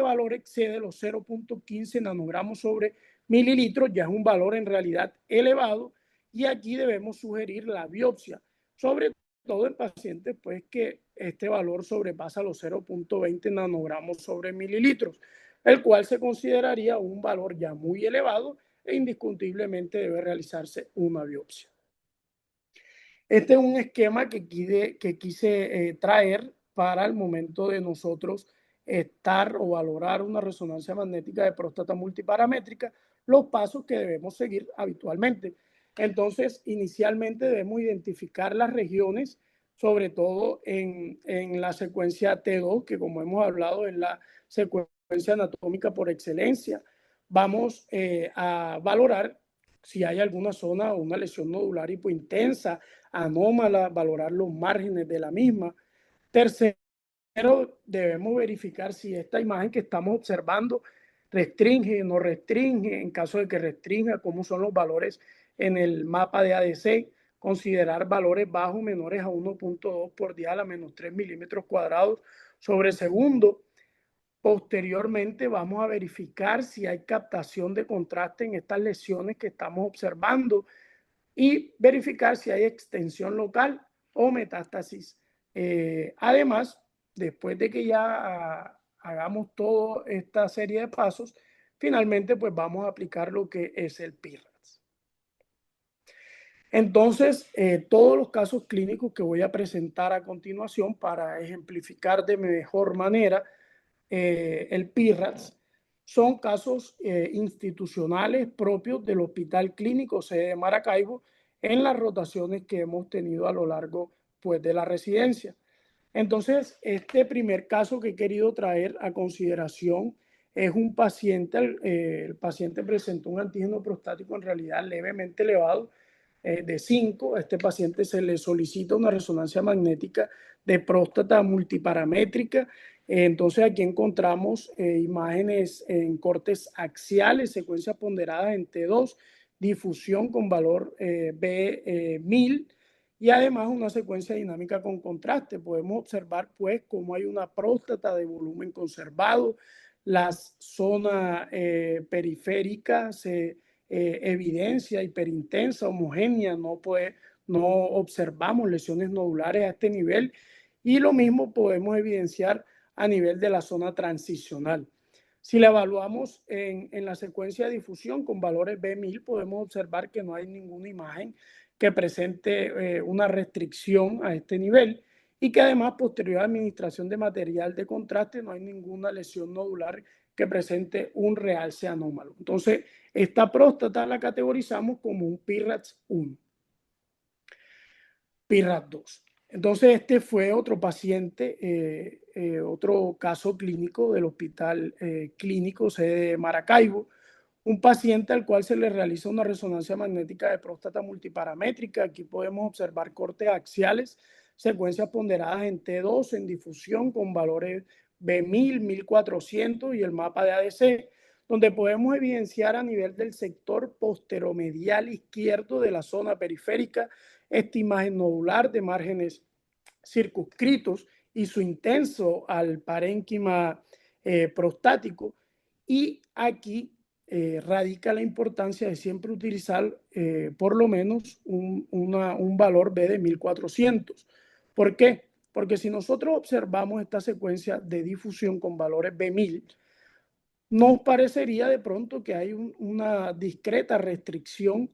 valor excede los 0.15 nanogramos sobre mililitros, ya es un valor en realidad elevado, y aquí debemos sugerir la biopsia, sobre todo en pacientes pues que este valor sobrepasa los 0.20 nanogramos sobre mililitros, el cual se consideraría un valor ya muy elevado e indiscutiblemente debe realizarse una biopsia. Este es un esquema que quise traer para el momento de nosotros estar o valorar una resonancia magnética de próstata multiparamétrica, los pasos que debemos seguir habitualmente. Entonces, inicialmente debemos identificar las regiones, sobre todo en la secuencia T2, que como hemos hablado es la secuencia anatómica por excelencia. Vamos a valorar si hay alguna zona o una lesión nodular hipointensa, anómala, valorar los márgenes de la misma. Tercero, debemos verificar si esta imagen que estamos observando restringe, no restringe, en caso de que restrinja, cómo son los valores en el mapa de ADC, considerar valores bajos menores a 1.2 por día a la menos 3 milímetros cuadrados sobre segundo. Posteriormente vamos a verificar si hay captación de contraste en estas lesiones que estamos observando y verificar si hay extensión local o metástasis. Además, después de que ya hagamos toda esta serie de pasos, finalmente pues vamos a aplicar lo que es el PIRADS. Entonces, todos los casos clínicos que voy a presentar a continuación para ejemplificar de mejor manera el PIRADS son casos institucionales propios del Hospital Clínico sede de Maracaibo en las rotaciones que hemos tenido a lo largo pues, de la residencia. Entonces, este primer caso que he querido traer a consideración es un paciente, el paciente presentó un antígeno prostático en realidad levemente elevado, de 5. A este paciente se le solicita una resonancia magnética de próstata multiparamétrica. Entonces aquí encontramos imágenes en cortes axiales, secuencias ponderadas en T2, difusión con valor B1000 y además una secuencia dinámica con contraste. Podemos observar pues cómo hay una próstata de volumen conservado, la zona periférica se evidencia hiperintensa, homogénea, no observamos lesiones nodulares a este nivel y lo mismo podemos evidenciar a nivel de la zona transicional. Si la evaluamos en la secuencia de difusión con valores B1000, podemos observar que no hay ninguna imagen que presente una restricción a este nivel y que además posterior a administración de material de contraste no hay ninguna lesión nodular que presente un realce anómalo. Entonces, esta próstata la categorizamos como un PIRADS 1. PIRADS 2. Entonces, este fue otro paciente, otro caso clínico del Hospital Clínico sede de Maracaibo, un paciente al cual se le realiza una resonancia magnética de próstata multiparamétrica. Aquí podemos observar cortes axiales, secuencias ponderadas en T2, en difusión con valores B1000, 1400 y el mapa de ADC, donde podemos evidenciar a nivel del sector posteromedial izquierdo de la zona periférica esta imagen nodular de márgenes circunscritos y su intenso al parénquima prostático. Y aquí radica la importancia de siempre utilizar por lo menos un valor B de 1400. ¿Por qué? Porque si nosotros observamos esta secuencia de difusión con valores B1000, nos parecería de pronto que hay una discreta restricción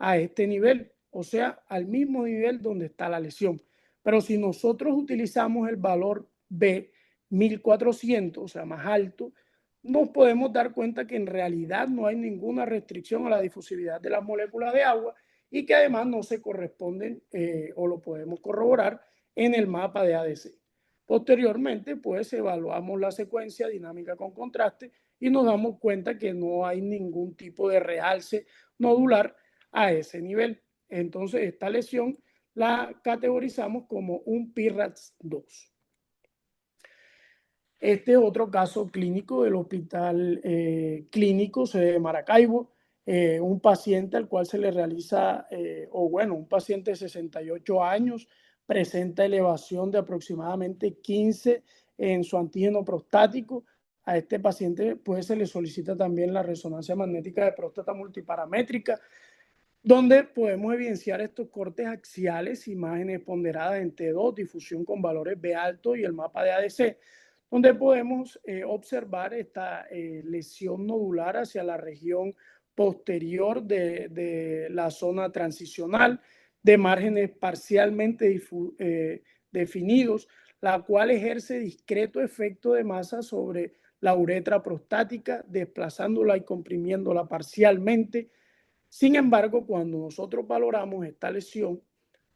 a este nivel, o sea, al mismo nivel donde está la lesión. Pero si nosotros utilizamos el valor B 1400, o sea, más alto, nos podemos dar cuenta que en realidad no hay ninguna restricción a la difusividad de las moléculas de agua y que además no se corresponden o lo podemos corroborar en el mapa de ADC. Posteriormente, pues evaluamos la secuencia dinámica con contraste y nos damos cuenta que no hay ningún tipo de realce nodular a ese nivel. Entonces, esta lesión la categorizamos como un PIRADS 2. Este es otro caso clínico del Hospital Clínico sede de Maracaibo, un paciente al cual se le realiza, un paciente de 68 años, presenta elevación de aproximadamente 15 en su antígeno prostático. A este paciente pues se le solicita también la resonancia magnética de próstata multiparamétrica, donde podemos evidenciar estos cortes axiales, imágenes ponderadas en T2, difusión con valores B alto y el mapa de ADC, donde podemos observar esta lesión nodular hacia la región posterior de la zona transicional, de márgenes parcialmente definidos, la cual ejerce discreto efecto de masa sobre la uretra prostática, desplazándola y comprimiéndola parcialmente. Sin embargo, cuando nosotros valoramos esta lesión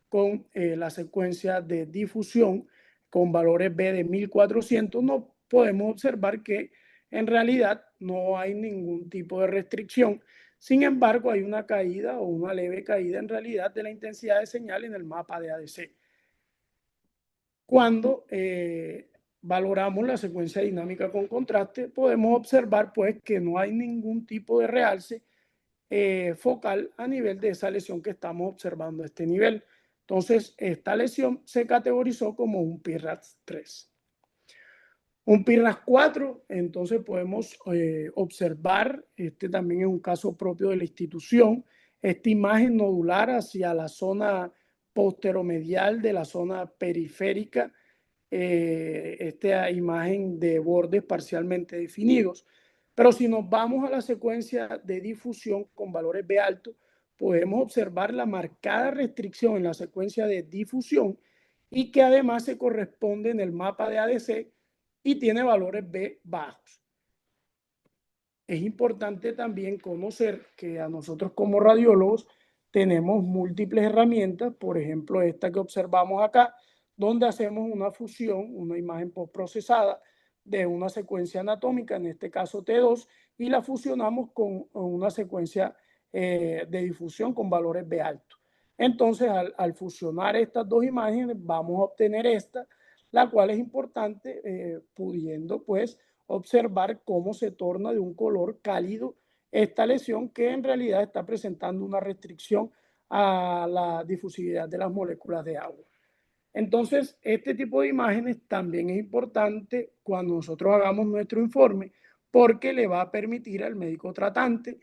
con la secuencia de difusión con valores B de 1400, no podemos observar que en realidad no hay ningún tipo de restricción. Sin embargo, hay una caída o una leve caída en realidad de la intensidad de señal en el mapa de ADC. Cuando valoramos la secuencia dinámica con contraste, podemos observar pues que no hay ningún tipo de realce focal a nivel de esa lesión que estamos observando a este nivel. Entonces, esta lesión se categorizó como un PIRADS 3. Un PIRADS 4, entonces podemos observar, este también es un caso propio de la institución, esta imagen nodular hacia la zona posteromedial de la zona periférica, esta imagen de bordes parcialmente definidos. Pero si nos vamos a la secuencia de difusión con valores B alto, podemos observar la marcada restricción en la secuencia de difusión y que además se corresponde en el mapa de ADC y tiene valores B bajos. Es importante también conocer que a nosotros como radiólogos tenemos múltiples herramientas, por ejemplo esta que observamos acá, donde hacemos una fusión, una imagen postprocesada de una secuencia anatómica, en este caso T2, y la fusionamos con una secuencia de difusión con valores B alto. Entonces, al fusionar estas dos imágenes, vamos a obtener esta, la cual es importante, pudiendo pues observar cómo se torna de un color cálido esta lesión que en realidad está presentando una restricción a la difusividad de las moléculas de agua. Entonces, este tipo de imágenes también es importante cuando nosotros hagamos nuestro informe porque le va a permitir al médico tratante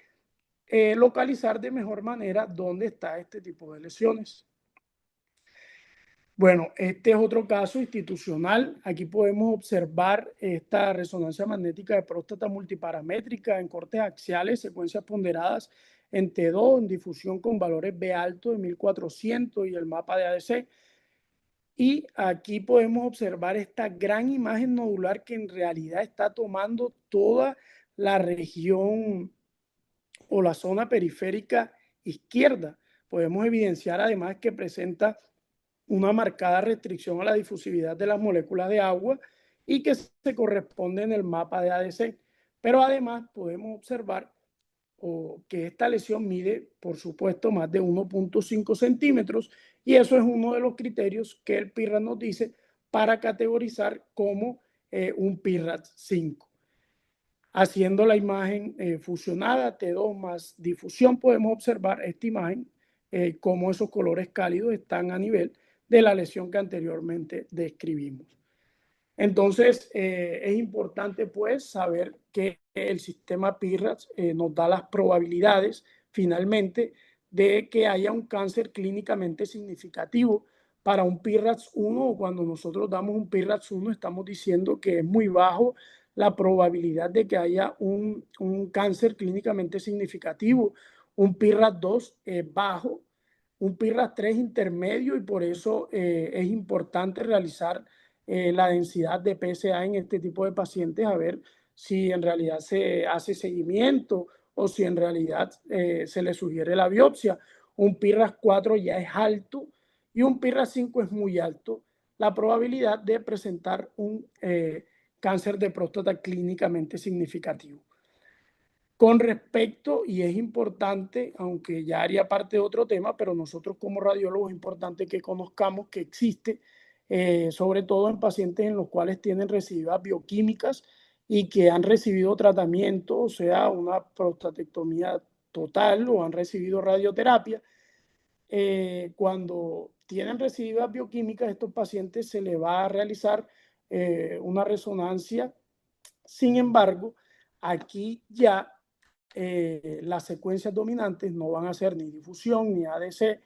localizar de mejor manera dónde está este tipo de lesiones. Bueno, este es otro caso institucional. Aquí podemos observar esta resonancia magnética de próstata multiparamétrica en cortes axiales, secuencias ponderadas en T2, en difusión con valores B alto de 1400 y el mapa de ADC. Y aquí podemos observar esta gran imagen nodular que en realidad está tomando toda la región o la zona periférica izquierda. Podemos evidenciar además que presenta una marcada restricción a la difusividad de las moléculas de agua y que se corresponde en el mapa de ADC. Pero además podemos observar que esta lesión mide, por supuesto, más de 1.5 centímetros y eso es uno de los criterios que el PIRAT nos dice para categorizar como un PIRAT 5. Haciendo la imagen fusionada T2 más difusión, podemos observar esta imagen, cómo esos colores cálidos están a nivel de la lesión que anteriormente describimos. Entonces, es importante pues saber que el sistema PIRAT nos da las probabilidades finalmente de que haya un cáncer clínicamente significativo. Para un PIRAT 1 o cuando nosotros damos un PIRAT 1 estamos diciendo que es muy bajo la probabilidad de que haya un cáncer clínicamente significativo. Un PIRAT 2 es bajo, un PIRAT 3 intermedio y por eso es importante realizar la densidad de PSA en este tipo de pacientes a ver si en realidad se hace seguimiento o si en realidad se le sugiere la biopsia. Un PIRAS 4 ya es alto y un PIRAS 5 es muy alto. La probabilidad de presentar un cáncer de próstata clínicamente significativo. Con respecto, y es importante, aunque ya haría parte de otro tema, pero nosotros como radiólogos es importante que conozcamos que existe, sobre todo en pacientes en los cuales tienen recidivas bioquímicas y que han recibido tratamiento, o sea, una prostatectomía total o han recibido radioterapia. Cuando tienen recidivas bioquímicas, a estos pacientes se les va a realizar una resonancia. Sin embargo, aquí ya las secuencias dominantes no van a ser ni difusión, ni ADC,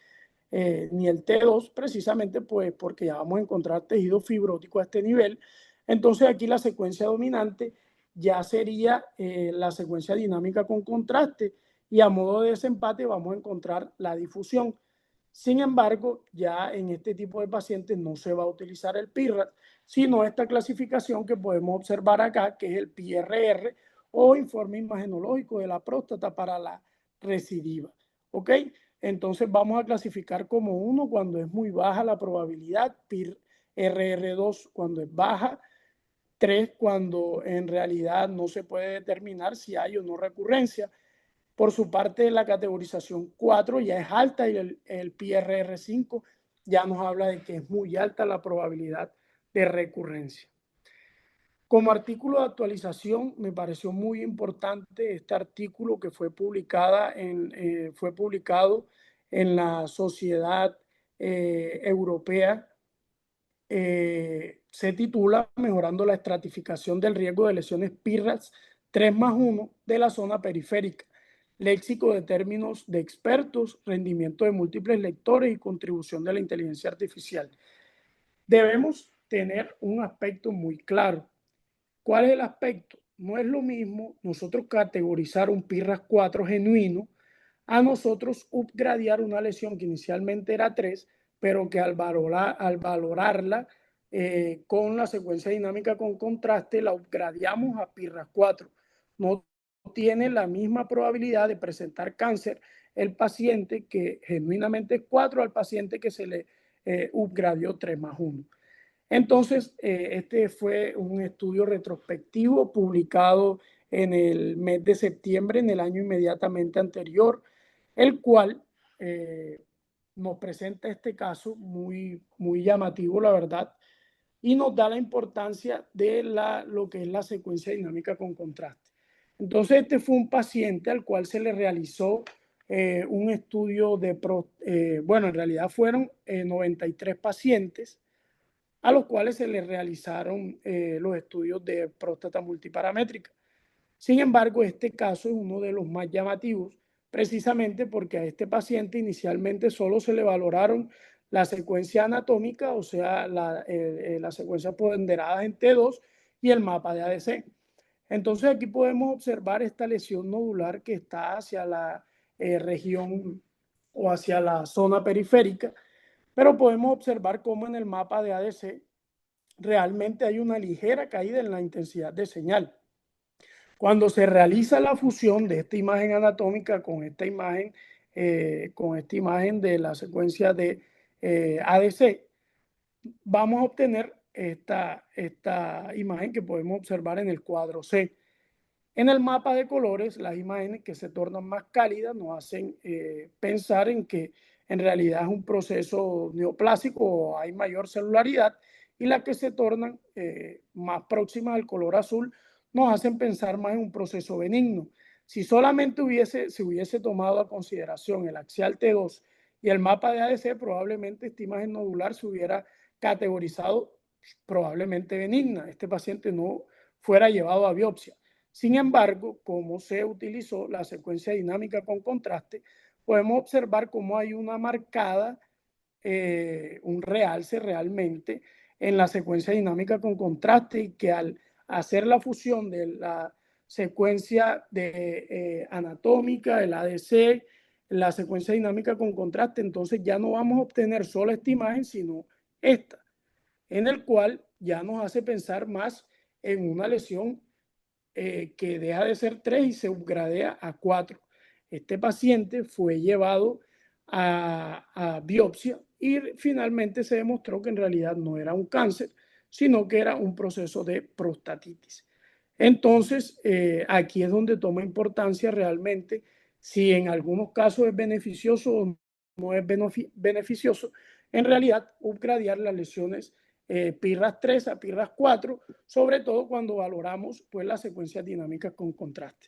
ni el T2, precisamente pues porque ya vamos a encontrar tejido fibrótico a este nivel. Entonces aquí la secuencia dominante ya sería la secuencia dinámica con contraste y a modo de desempate vamos a encontrar la difusión. Sin embargo, ya en este tipo de pacientes no se va a utilizar el PIRAT, sino esta clasificación que podemos observar acá, que es el PRR o informe imagenológico de la próstata para la recidiva. ¿Ok? Entonces vamos a clasificar como 1 cuando es muy baja la probabilidad, PIRR2 cuando es baja, 3 cuando en realidad no se puede determinar si hay o no recurrencia. Por su parte, la categorización 4 ya es alta y el PRR5 ya nos habla de que es muy alta la probabilidad de recurrencia. Como artículo de actualización, me pareció muy importante este artículo que fue publicado en la Sociedad Europea. Se titula Mejorando la estratificación del riesgo de lesiones PIRATS 3+1 de la zona periférica. Léxico de términos de expertos, rendimiento de múltiples lectores y contribución de la inteligencia artificial. Debemos tener un aspecto muy claro. ¿Cuál es el aspecto? no es lo mismo nosotros categorizar un PIRAS 4 genuino a nosotros upgradear una lesión que inicialmente era 3, pero que al valorarla con la secuencia dinámica con contraste, la upgradeamos a PIRAS 4. No tiene la misma probabilidad de presentar cáncer el paciente que genuinamente es 4 al paciente que se le upgradeó 3+1. Entonces, este fue un estudio retrospectivo publicado en el mes de septiembre, en el año inmediatamente anterior, el cual nos presenta este caso muy llamativo, la verdad, y nos da la importancia de lo que es la secuencia dinámica con contraste. Entonces, este fue un paciente al cual se le realizó un estudio bueno, en realidad fueron 93 pacientes a los cuales se les realizaron los estudios de próstata multiparamétrica. Sin embargo, este caso es uno de los más llamativos, precisamente porque a este paciente inicialmente solo se le valoraron la secuencia anatómica, o sea, la secuencia ponderada en T2 y el mapa de ADC. Entonces aquí podemos observar esta lesión nodular que está hacia la región o hacia la zona periférica, pero podemos observar cómo en el mapa de ADC realmente hay una ligera caída en la intensidad de señal. Cuando se realiza la fusión de esta imagen anatómica con esta imagen de la secuencia de ADC, vamos a obtener esta imagen que podemos observar en el cuadro C. En el mapa de colores, las imágenes que se tornan más cálidas nos hacen pensar en que en realidad es un proceso neoplásico o hay mayor celularidad, y las que se tornan más próximas al color azul nos hacen pensar más en un proceso benigno. Si solamente se hubiese tomado a consideración el axial T2 y el mapa de ADC, probablemente esta imagen nodular se hubiera categorizado probablemente benigna. Este paciente no fuera llevado a biopsia. Sin embargo, como se utilizó la secuencia dinámica con contraste, podemos observar cómo hay una marcada, un realce realmente en la secuencia dinámica con contraste, y que al hacer la fusión de la secuencia anatómica, el ADC, la secuencia dinámica con contraste, entonces ya no vamos a obtener solo esta imagen, sino esta, en el cual ya nos hace pensar más en una lesión que deja de ser 3 y se upgradea a 4. Este paciente fue llevado a biopsia y finalmente se demostró que en realidad no era un cáncer, sino que era un proceso de prostatitis. Entonces, aquí es donde toma importancia realmente si en algunos casos es beneficioso o no es beneficioso, en realidad, upgradear las lesiones PIRAS 3 a PIRAS 4, sobre todo cuando valoramos pues, las secuencias dinámicas con contraste.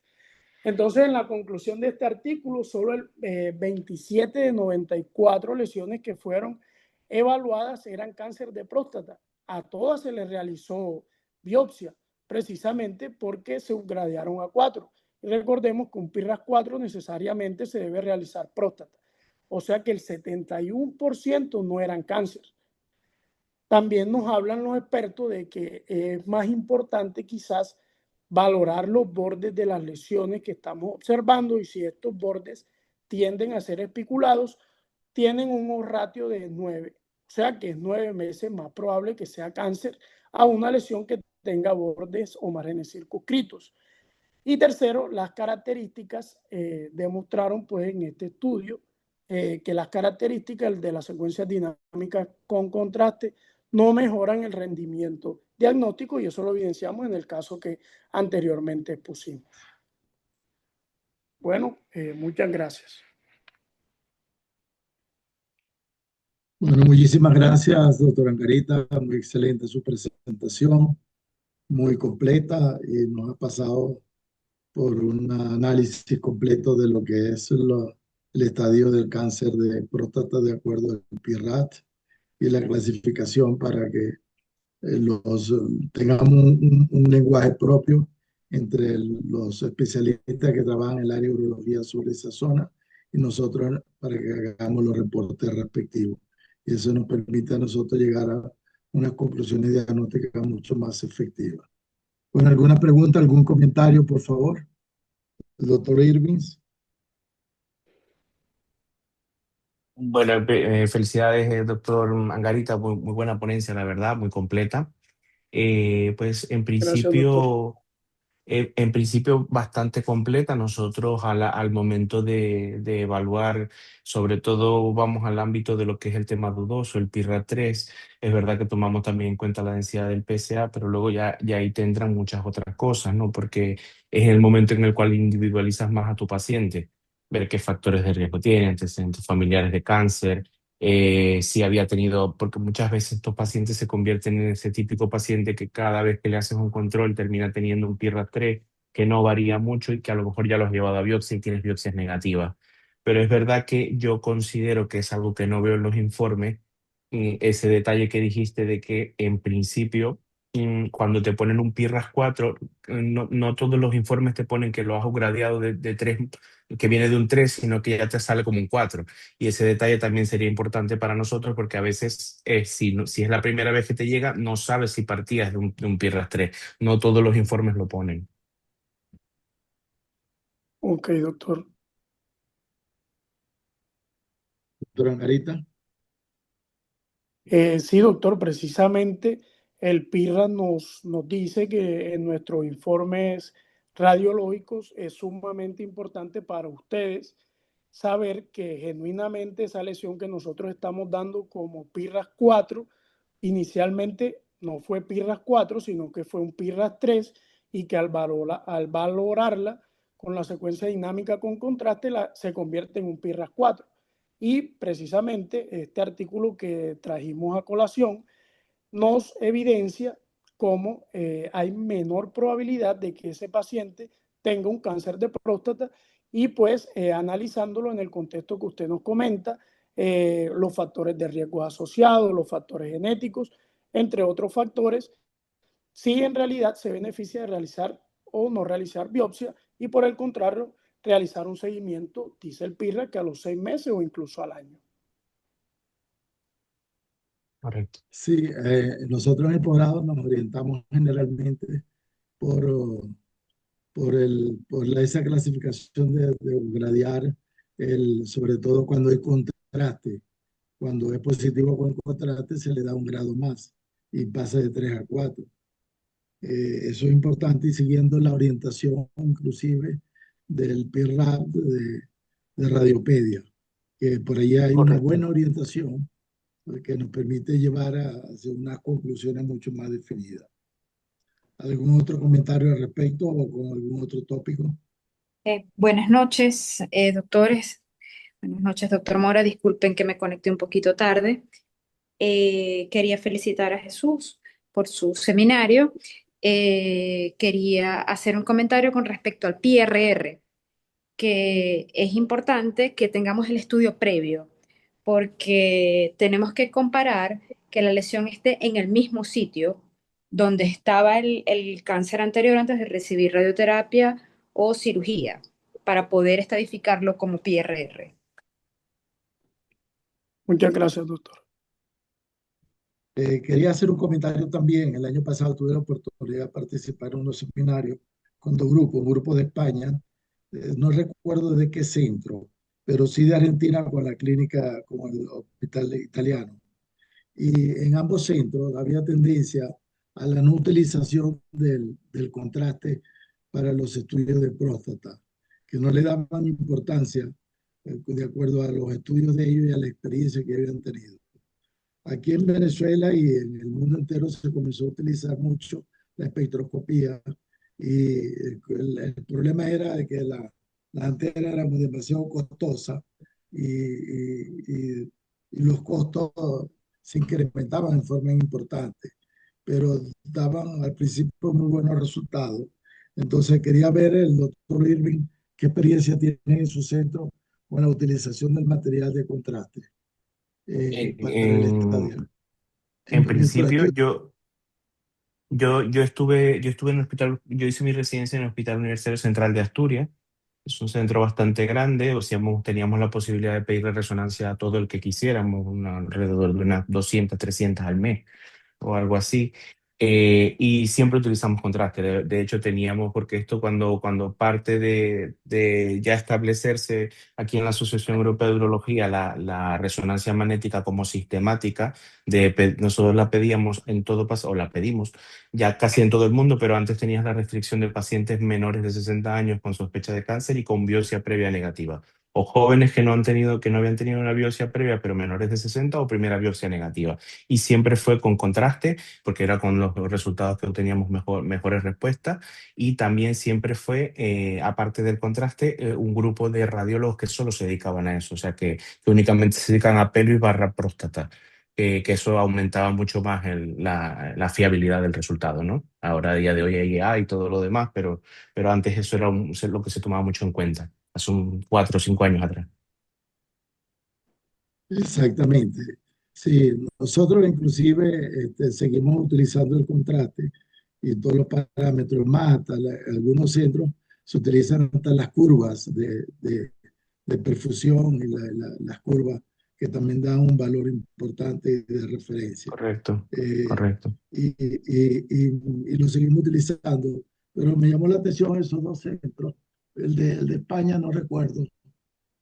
Entonces, en la conclusión de este artículo, solo el 27 de 94 lesiones que fueron evaluadas eran cáncer de próstata. A todas se les realizó biopsia, precisamente porque se upgradearon a 4. Y recordemos que un PIRAS 4 necesariamente se debe realizar próstata. O sea que el 71% no eran cáncer. También nos hablan los expertos de que es más importante quizás valorar los bordes de las lesiones que estamos observando, y si estos bordes tienden a ser espiculados, tienen un ratio de 9, o sea que es 9 veces más probable que sea cáncer a una lesión que tenga bordes o márgenes circunscritos. Y tercero, las características demostraron pues en este estudio que las características de las secuencias dinámicas con contraste no mejoran el rendimiento diagnóstico, y eso lo evidenciamos en el caso que anteriormente expusimos. Bueno, muchas gracias. Bueno, muchísimas gracias, doctora Angarita. Muy excelente su presentación, muy completa, y nos ha pasado por un análisis completo de lo que es el estadio del cáncer de próstata de acuerdo al PIRAT y la clasificación para que tengamos un lenguaje propio entre los especialistas que trabajan en el área de urología sobre esa zona y nosotros, para que hagamos los reportes respectivos. Y eso nos permite a nosotros llegar a unas conclusiones diagnósticas mucho más efectivas. Bueno, ¿alguna pregunta, algún comentario, por favor? El doctor Irvings. Bueno, felicidades, doctor Angarita, muy buena ponencia, la verdad, muy completa. Pues Gracias, doctor. en principio bastante completa. Nosotros al momento de evaluar, sobre todo vamos al ámbito de lo que es el tema dudoso, el PIRA-3. Es verdad que tomamos también en cuenta la densidad del PSA, pero luego ya ahí tendrán muchas otras cosas, ¿no? Porque es el momento en el cual individualizas más a tu paciente, ver qué factores de riesgo tiene, antecedentes familiares de cáncer, si había tenido, porque muchas veces estos pacientes se convierten en ese típico paciente que cada vez que le haces un control termina teniendo un PIRA-3 que no varía mucho y que a lo mejor ya lo has llevado a biopsia y tienes biopsias negativas. Pero es verdad que yo considero que es algo que no veo en los informes, ese detalle que dijiste de que en principio, cuando te ponen un PIRAS 4, no todos los informes te ponen que lo has upgradeado de 3, que viene de un 3, sino que ya te sale como un 4. Y ese detalle también sería importante para nosotros porque a veces, si es la primera vez que te llega, no sabes si partías de un PIRAS 3. No todos los informes lo ponen. Ok, doctor. Doctora Angarita. Sí, doctor, precisamente el PIRA nos dice que en nuestros informes radiológicos es sumamente importante para ustedes saber que genuinamente esa lesión que nosotros estamos dando como PIRAS 4 inicialmente no fue PIRAS 4, sino que fue un PIRAS 3 y que al valorarla con la secuencia dinámica con contraste se convierte en un PIRAS 4. Y precisamente este artículo que trajimos a colación nos evidencia cómo hay menor probabilidad de que ese paciente tenga un cáncer de próstata y pues analizándolo en el contexto que usted nos comenta, los factores de riesgo asociados, los factores genéticos, entre otros factores, sí en realidad se beneficia de realizar o no realizar biopsia y por el contrario realizar un seguimiento, dice el PIRA, que a los 6 meses o incluso al año. Correcto. Sí, nosotros en el posgrado nos orientamos generalmente por, esa clasificación de gradear, sobre todo cuando hay contraste. Cuando es positivo con contraste se le da un grado más y pasa de 3 a 4. Eso es importante y siguiendo la orientación inclusive del PIRAD de Radiopedia, que por ahí hay una Correcto. buena orientación que nos permite llevar hacia unas conclusiones mucho más definidas. ¿Algún otro comentario al respecto o con algún otro tópico? Buenas noches, doctores. Buenas noches, doctor Mora. Disculpen que me conecté un poquito tarde. Quería felicitar a Jesús por su seminario. Quería hacer un comentario con respecto al PRR, que es importante que tengamos el estudio previo, porque tenemos que comparar que la lesión esté en el mismo sitio donde estaba el cáncer anterior antes de recibir radioterapia o cirugía, para poder estadificarlo como PRR. Muchas gracias, doctor. Quería hacer un comentario también. El año pasado tuve la oportunidad de participar en unos seminarios con dos grupos, un grupo de España, no recuerdo de qué centro, pero sí de Argentina con la clínica, con el hospital italiano. Y en ambos centros había tendencia a la no utilización del contraste para los estudios de próstata, que no le daban importancia de acuerdo a los estudios de ellos y a la experiencia que habían tenido. Aquí en Venezuela y en el mundo entero se comenzó a utilizar mucho la espectroscopía y el problema era de que la antena era demasiado costosa y los costos se incrementaban en forma importante, pero daban al principio muy buenos resultados. Entonces quería ver el doctor Irving qué experiencia tiene en su centro con la utilización del material de contraste En, para el estadio. en, en Mientras principio, yo estuve en el hospital, yo hice mi residencia en el Hospital Universitario Central de Asturias. Es un centro bastante grande, o sea, teníamos la posibilidad de pedirle resonancia a todo el que quisiéramos, alrededor de unas 200, 300 al mes o algo así. Y siempre utilizamos contraste. De hecho, teníamos, porque esto cuando parte de ya establecerse aquí en la Asociación Europea de Urología la resonancia magnética como sistemática, nosotros la pedíamos en todo, o la pedimos ya casi en todo el mundo, pero antes tenías la restricción de pacientes menores de 60 años con sospecha de cáncer y con biopsia previa negativa. O jóvenes que no habían tenido una biopsia previa, pero menores de 60 o primera biopsia negativa. Y siempre fue con contraste porque era con los resultados que obteníamos mejores respuestas, y también siempre fue, aparte del contraste, un grupo de radiólogos que solo se dedicaban a eso, o sea, que únicamente se dedican a pelo y barra próstata, que eso aumentaba mucho más la fiabilidad del resultado, ¿no? Ahora, a día de hoy, hay IA y todo lo demás, pero antes eso era lo que se tomaba mucho en cuenta, hace 4 o 5 años atrás. Exactamente. Sí, nosotros inclusive seguimos utilizando el contraste y todos los parámetros más, algunos centros se utilizan hasta las curvas de perfusión y las curvas que también dan un valor importante de referencia. Correcto, Eh, correcto. y lo seguimos utilizando, pero me llamó la atención esos dos centros. El de España no recuerdo,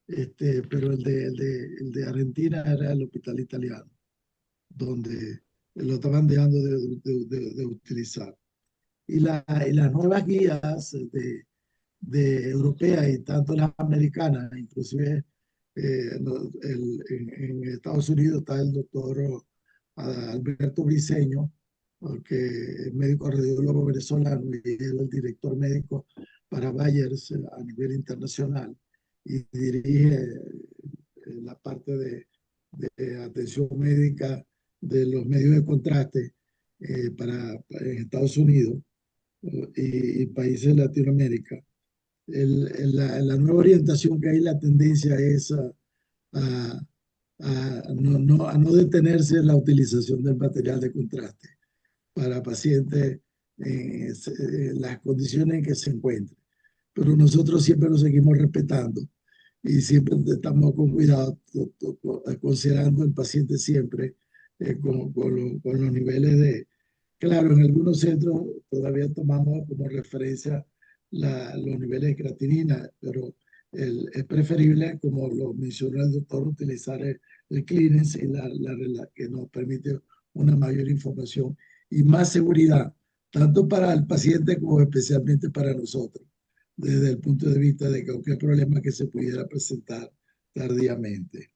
pero el de Argentina era el hospital italiano, donde lo estaban dejando de utilizar. Y las nuevas guías de europeas y tanto las americanas, inclusive en Estados Unidos está el doctor Alberto Briceño, que es médico radiólogo venezolano y es el director médico para Bayers a nivel internacional y dirige la parte de atención médica de los medios de contraste para Estados Unidos y países de Latinoamérica. La nueva orientación que hay, la tendencia es a, a no detenerse en la utilización del material de contraste para pacientes en las condiciones en que se encuentren. Pero nosotros siempre lo seguimos respetando y siempre estamos con cuidado, considerando al paciente siempre con los niveles de... Claro, en algunos centros todavía tomamos como referencia los niveles de creatinina, pero es preferible, como lo mencionó el doctor, utilizar el clearance y que nos permite una mayor información y más seguridad, tanto para el paciente como especialmente para nosotros, desde el punto de vista de cualquier problema que se pudiera presentar tardíamente.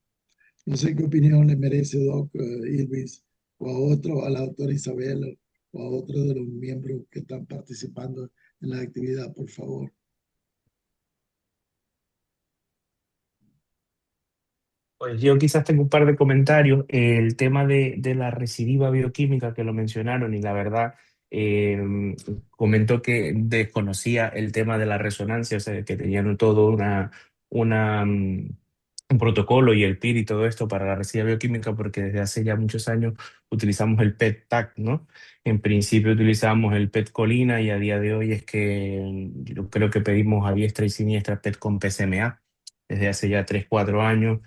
No sé qué opinión le merece, Doc Irvis, o a otro, a la doctora Isabel, o a otro de los miembros que están participando en la actividad, por favor. Pues yo quizás tengo un par de comentarios. El tema de la recidiva bioquímica que lo mencionaron, y la verdad, comentó que desconocía el tema de la resonancia, o sea, que tenían todo un protocolo y el PIR y todo esto para la recidiva bioquímica, porque desde hace ya muchos años utilizamos el PET-TAC, ¿no? En principio utilizamos el PET-colina y a día de hoy es que yo creo que pedimos a diestra y siniestra PET con PSMA desde hace ya 3 4 años,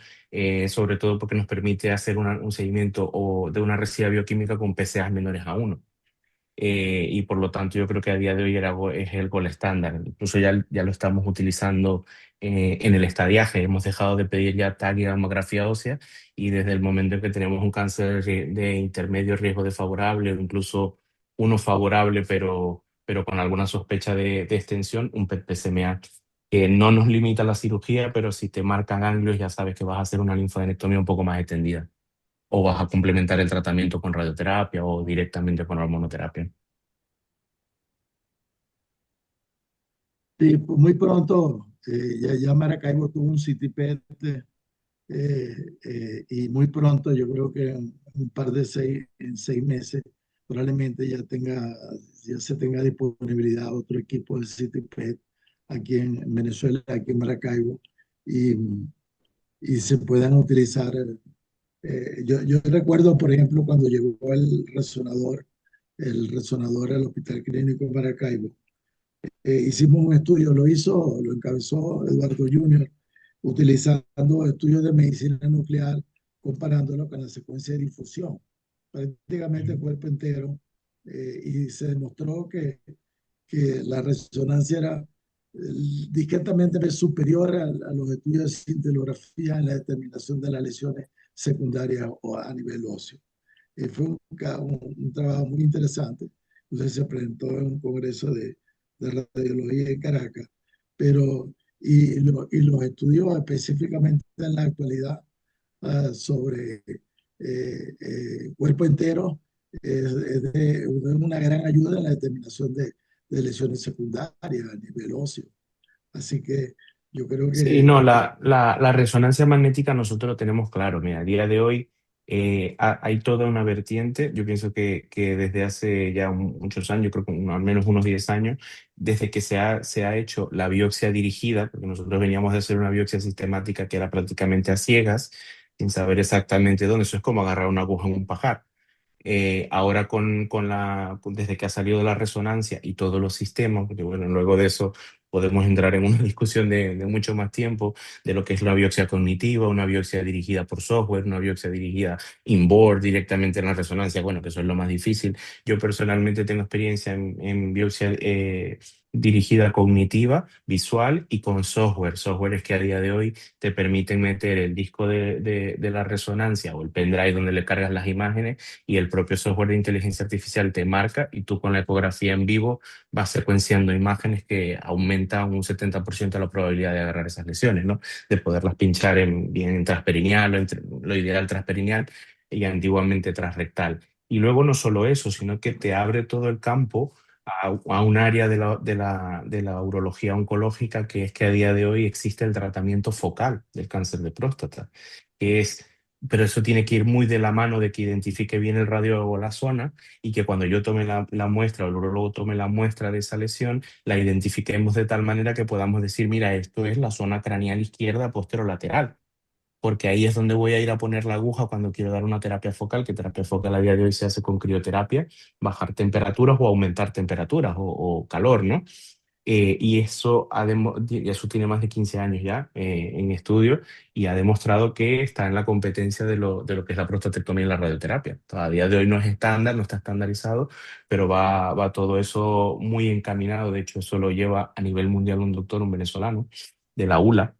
sobre todo porque nos permite hacer un seguimiento de una residual bioquímica con PSAs menores a 1. Y por lo tanto yo creo que a día de hoy es el gol estándar. Incluso ya lo estamos utilizando en el estadiaje. Hemos dejado de pedir ya TAC y gamografía ósea, y desde el momento en que tenemos un cáncer de intermedio riesgo desfavorable o incluso uno favorable pero con alguna sospecha de extensión, un PET-PSMA que no nos limita la cirugía, pero si te marcan ganglios ya sabes que vas a hacer una linfadenectomía un poco más extendida o vas a complementar el tratamiento con radioterapia o directamente con hormonoterapia. Sí, pues muy pronto, ya Maracaibo tuvo un CITIPET y muy pronto, yo creo que en un par de en 6 meses, probablemente ya se tenga disponibilidad otro equipo de CITIPET aquí en Venezuela, aquí en Maracaibo, y, y se puedan utilizar. Yo recuerdo, por ejemplo, cuando llegó el resonador al Hospital Clínico de Maracaibo, hicimos un estudio, lo encabezó Eduardo Junior, utilizando estudios de medicina nuclear, comparándolo con la secuencia de difusión. Prácticamente el cuerpo entero y se demostró que la resonancia era discretamente superior a los estudios de cintilografía en la determinación de las lesiones secundarias o a nivel óseo. Fue un trabajo muy interesante. Entonces se presentó en un congreso de radiología en Caracas, pero y los estudios específicamente en la actualidad sobre cuerpo entero es de una gran ayuda en la determinación de lesiones secundarias a nivel óseo. Así que yo creo Sí, no, que la resonancia magnética nosotros lo tenemos claro. Mira, a día de hoy hay toda una vertiente. Yo pienso que desde hace ya muchos años, creo que al menos unos 10 años, desde que se ha hecho la biopsia dirigida, porque nosotros veníamos de hacer una biopsia sistemática que era prácticamente a ciegas, sin saber exactamente dónde. Eso es como agarrar una aguja en un pajar. Ahora desde que ha salido la resonancia y todos los sistemas, porque bueno, luego de eso podemos entrar en una discusión de mucho más tiempo, de lo que es la biopsia cognitiva, una biopsia dirigida por software, una biopsia dirigida in-board directamente en la resonancia, bueno, que eso es lo más difícil. Yo personalmente tengo experiencia en biopsia dirigida cognitiva, visual y con software. Softwares que a día de hoy te permiten meter el disco de la resonancia o el pendrive donde le cargas las imágenes y el propio software de inteligencia artificial te marca y tú con la ecografía en vivo vas secuenciando imágenes que aumentan un 70% la probabilidad de agarrar esas lesiones, ¿no? De poderlas pinchar bien en transperineal, lo ideal transperineal y antiguamente transrectal. Y luego no solo eso, sino que te abre todo el campo a un área de la urología oncológica, que es que a día de hoy existe el tratamiento focal del cáncer de próstata, que es, pero eso tiene que ir muy de la mano de que identifique bien el radiólogo la zona y que cuando yo tome la muestra o el urologo tome la muestra de esa lesión, la identifiquemos de tal manera que podamos decir, mira, esto es la zona craneal izquierda posterolateral, porque ahí es donde voy a ir a poner la aguja cuando quiero dar una terapia focal, que terapia focal a día de hoy se hace con crioterapia, bajar temperaturas o aumentar temperaturas o calor, ¿no? Y eso, y eso tiene más de 15 años ya en estudio y ha demostrado que está en la competencia de lo que es la prostatectomía y la radioterapia. A día de hoy no es estándar, no está estandarizado, pero va todo eso muy encaminado. De hecho, eso lo lleva a nivel mundial un doctor, un venezolano, de la ULA,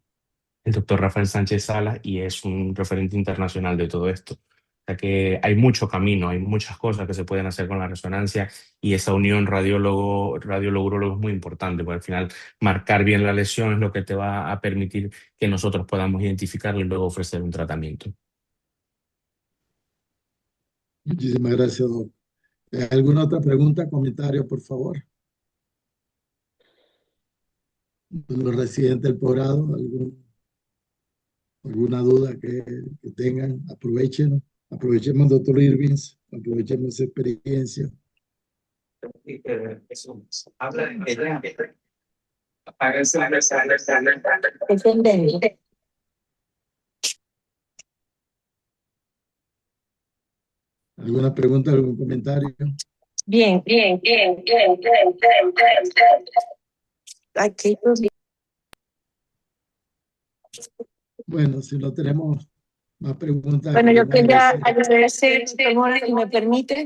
el doctor Rafael Sánchez Salas, y es un referente internacional de todo esto. O sea que hay mucho camino, hay muchas cosas que se pueden hacer con la resonancia y esa unión radiólogo-urólogo es muy importante, porque al final marcar bien la lesión es lo que te va a permitir que nosotros podamos identificarla y luego ofrecer un tratamiento. muchísimas gracias, Doc. ¿Alguna otra pregunta, comentario, por favor? Los residentes del posgrado, alguna duda que tengan, aprovechemos, doctor Irvings, aprovechemos esa experiencia. Entendemos. ¿Alguna pregunta, algún comentario? Bien, bien, bien, bien, bien, bien, bien. Aquí, Bueno, si no tenemos más preguntas, bueno, yo queremos quería agradecer. agradecer, Ramón, si me permite,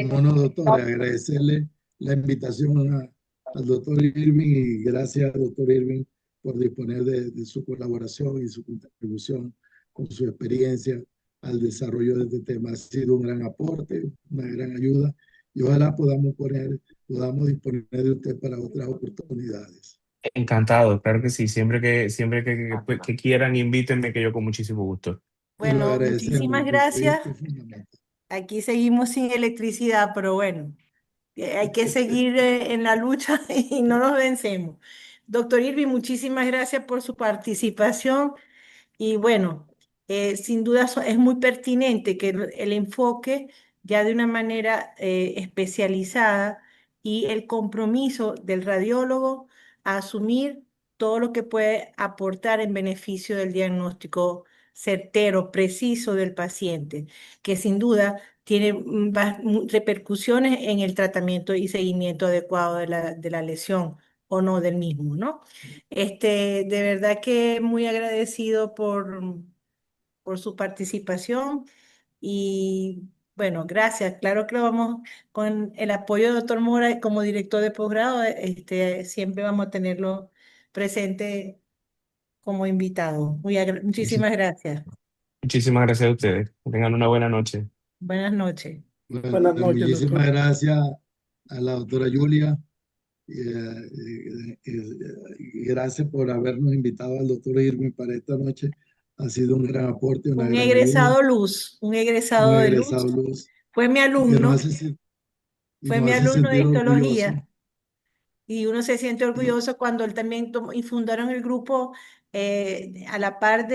Como no, doctor, agradecerle la invitación al doctor Irving y gracias, doctor Irving, por disponer de su colaboración y su contribución con su experiencia al desarrollo de este tema. Ha sido un gran aporte, una gran ayuda y ojalá podamos disponer de usted para otras oportunidades. Encantado, claro que sí. Siempre que quieran, invítenme, que yo con muchísimo gusto. Se lo bueno, agradecemos, muchísimas el gracias. proyecto es fundamental. Aquí seguimos sin electricidad, pero bueno, hay que seguir en la lucha y no nos vencemos. Doctor Irving, muchísimas gracias por su participación. Y bueno, sin duda es muy pertinente que el enfoque ya de una manera especializada y el compromiso del radiólogo a asumir todo lo que puede aportar en beneficio del diagnóstico certero, preciso del paciente, que sin duda tiene repercusiones en el tratamiento y seguimiento adecuado de la lesión o no del mismo, ¿no? De verdad que muy agradecido por su participación y Bueno, gracias. Claro que lo vamos, con el apoyo del doctor Mora como director de posgrado, siempre vamos a tenerlo presente como invitado. Muchi- Muchísimas gracias. Muchísimas gracias a ustedes. Que tengan una buena noche. Buenas noches. Bueno, Buenas noches, muchísimas doctor. gracias a la doctora Julia. Gracias por habernos invitado al doctor Irving para esta noche. Ha sido un gran aporte, una Un gran ayuda, egresado luz, un un egresado de egresado luz. luz Fue mi y que alumno, y fue nos mi hace alumno de sentir orgullosos. histología. Y uno se siente orgulloso cuando él también y fundaron el grupo a la par de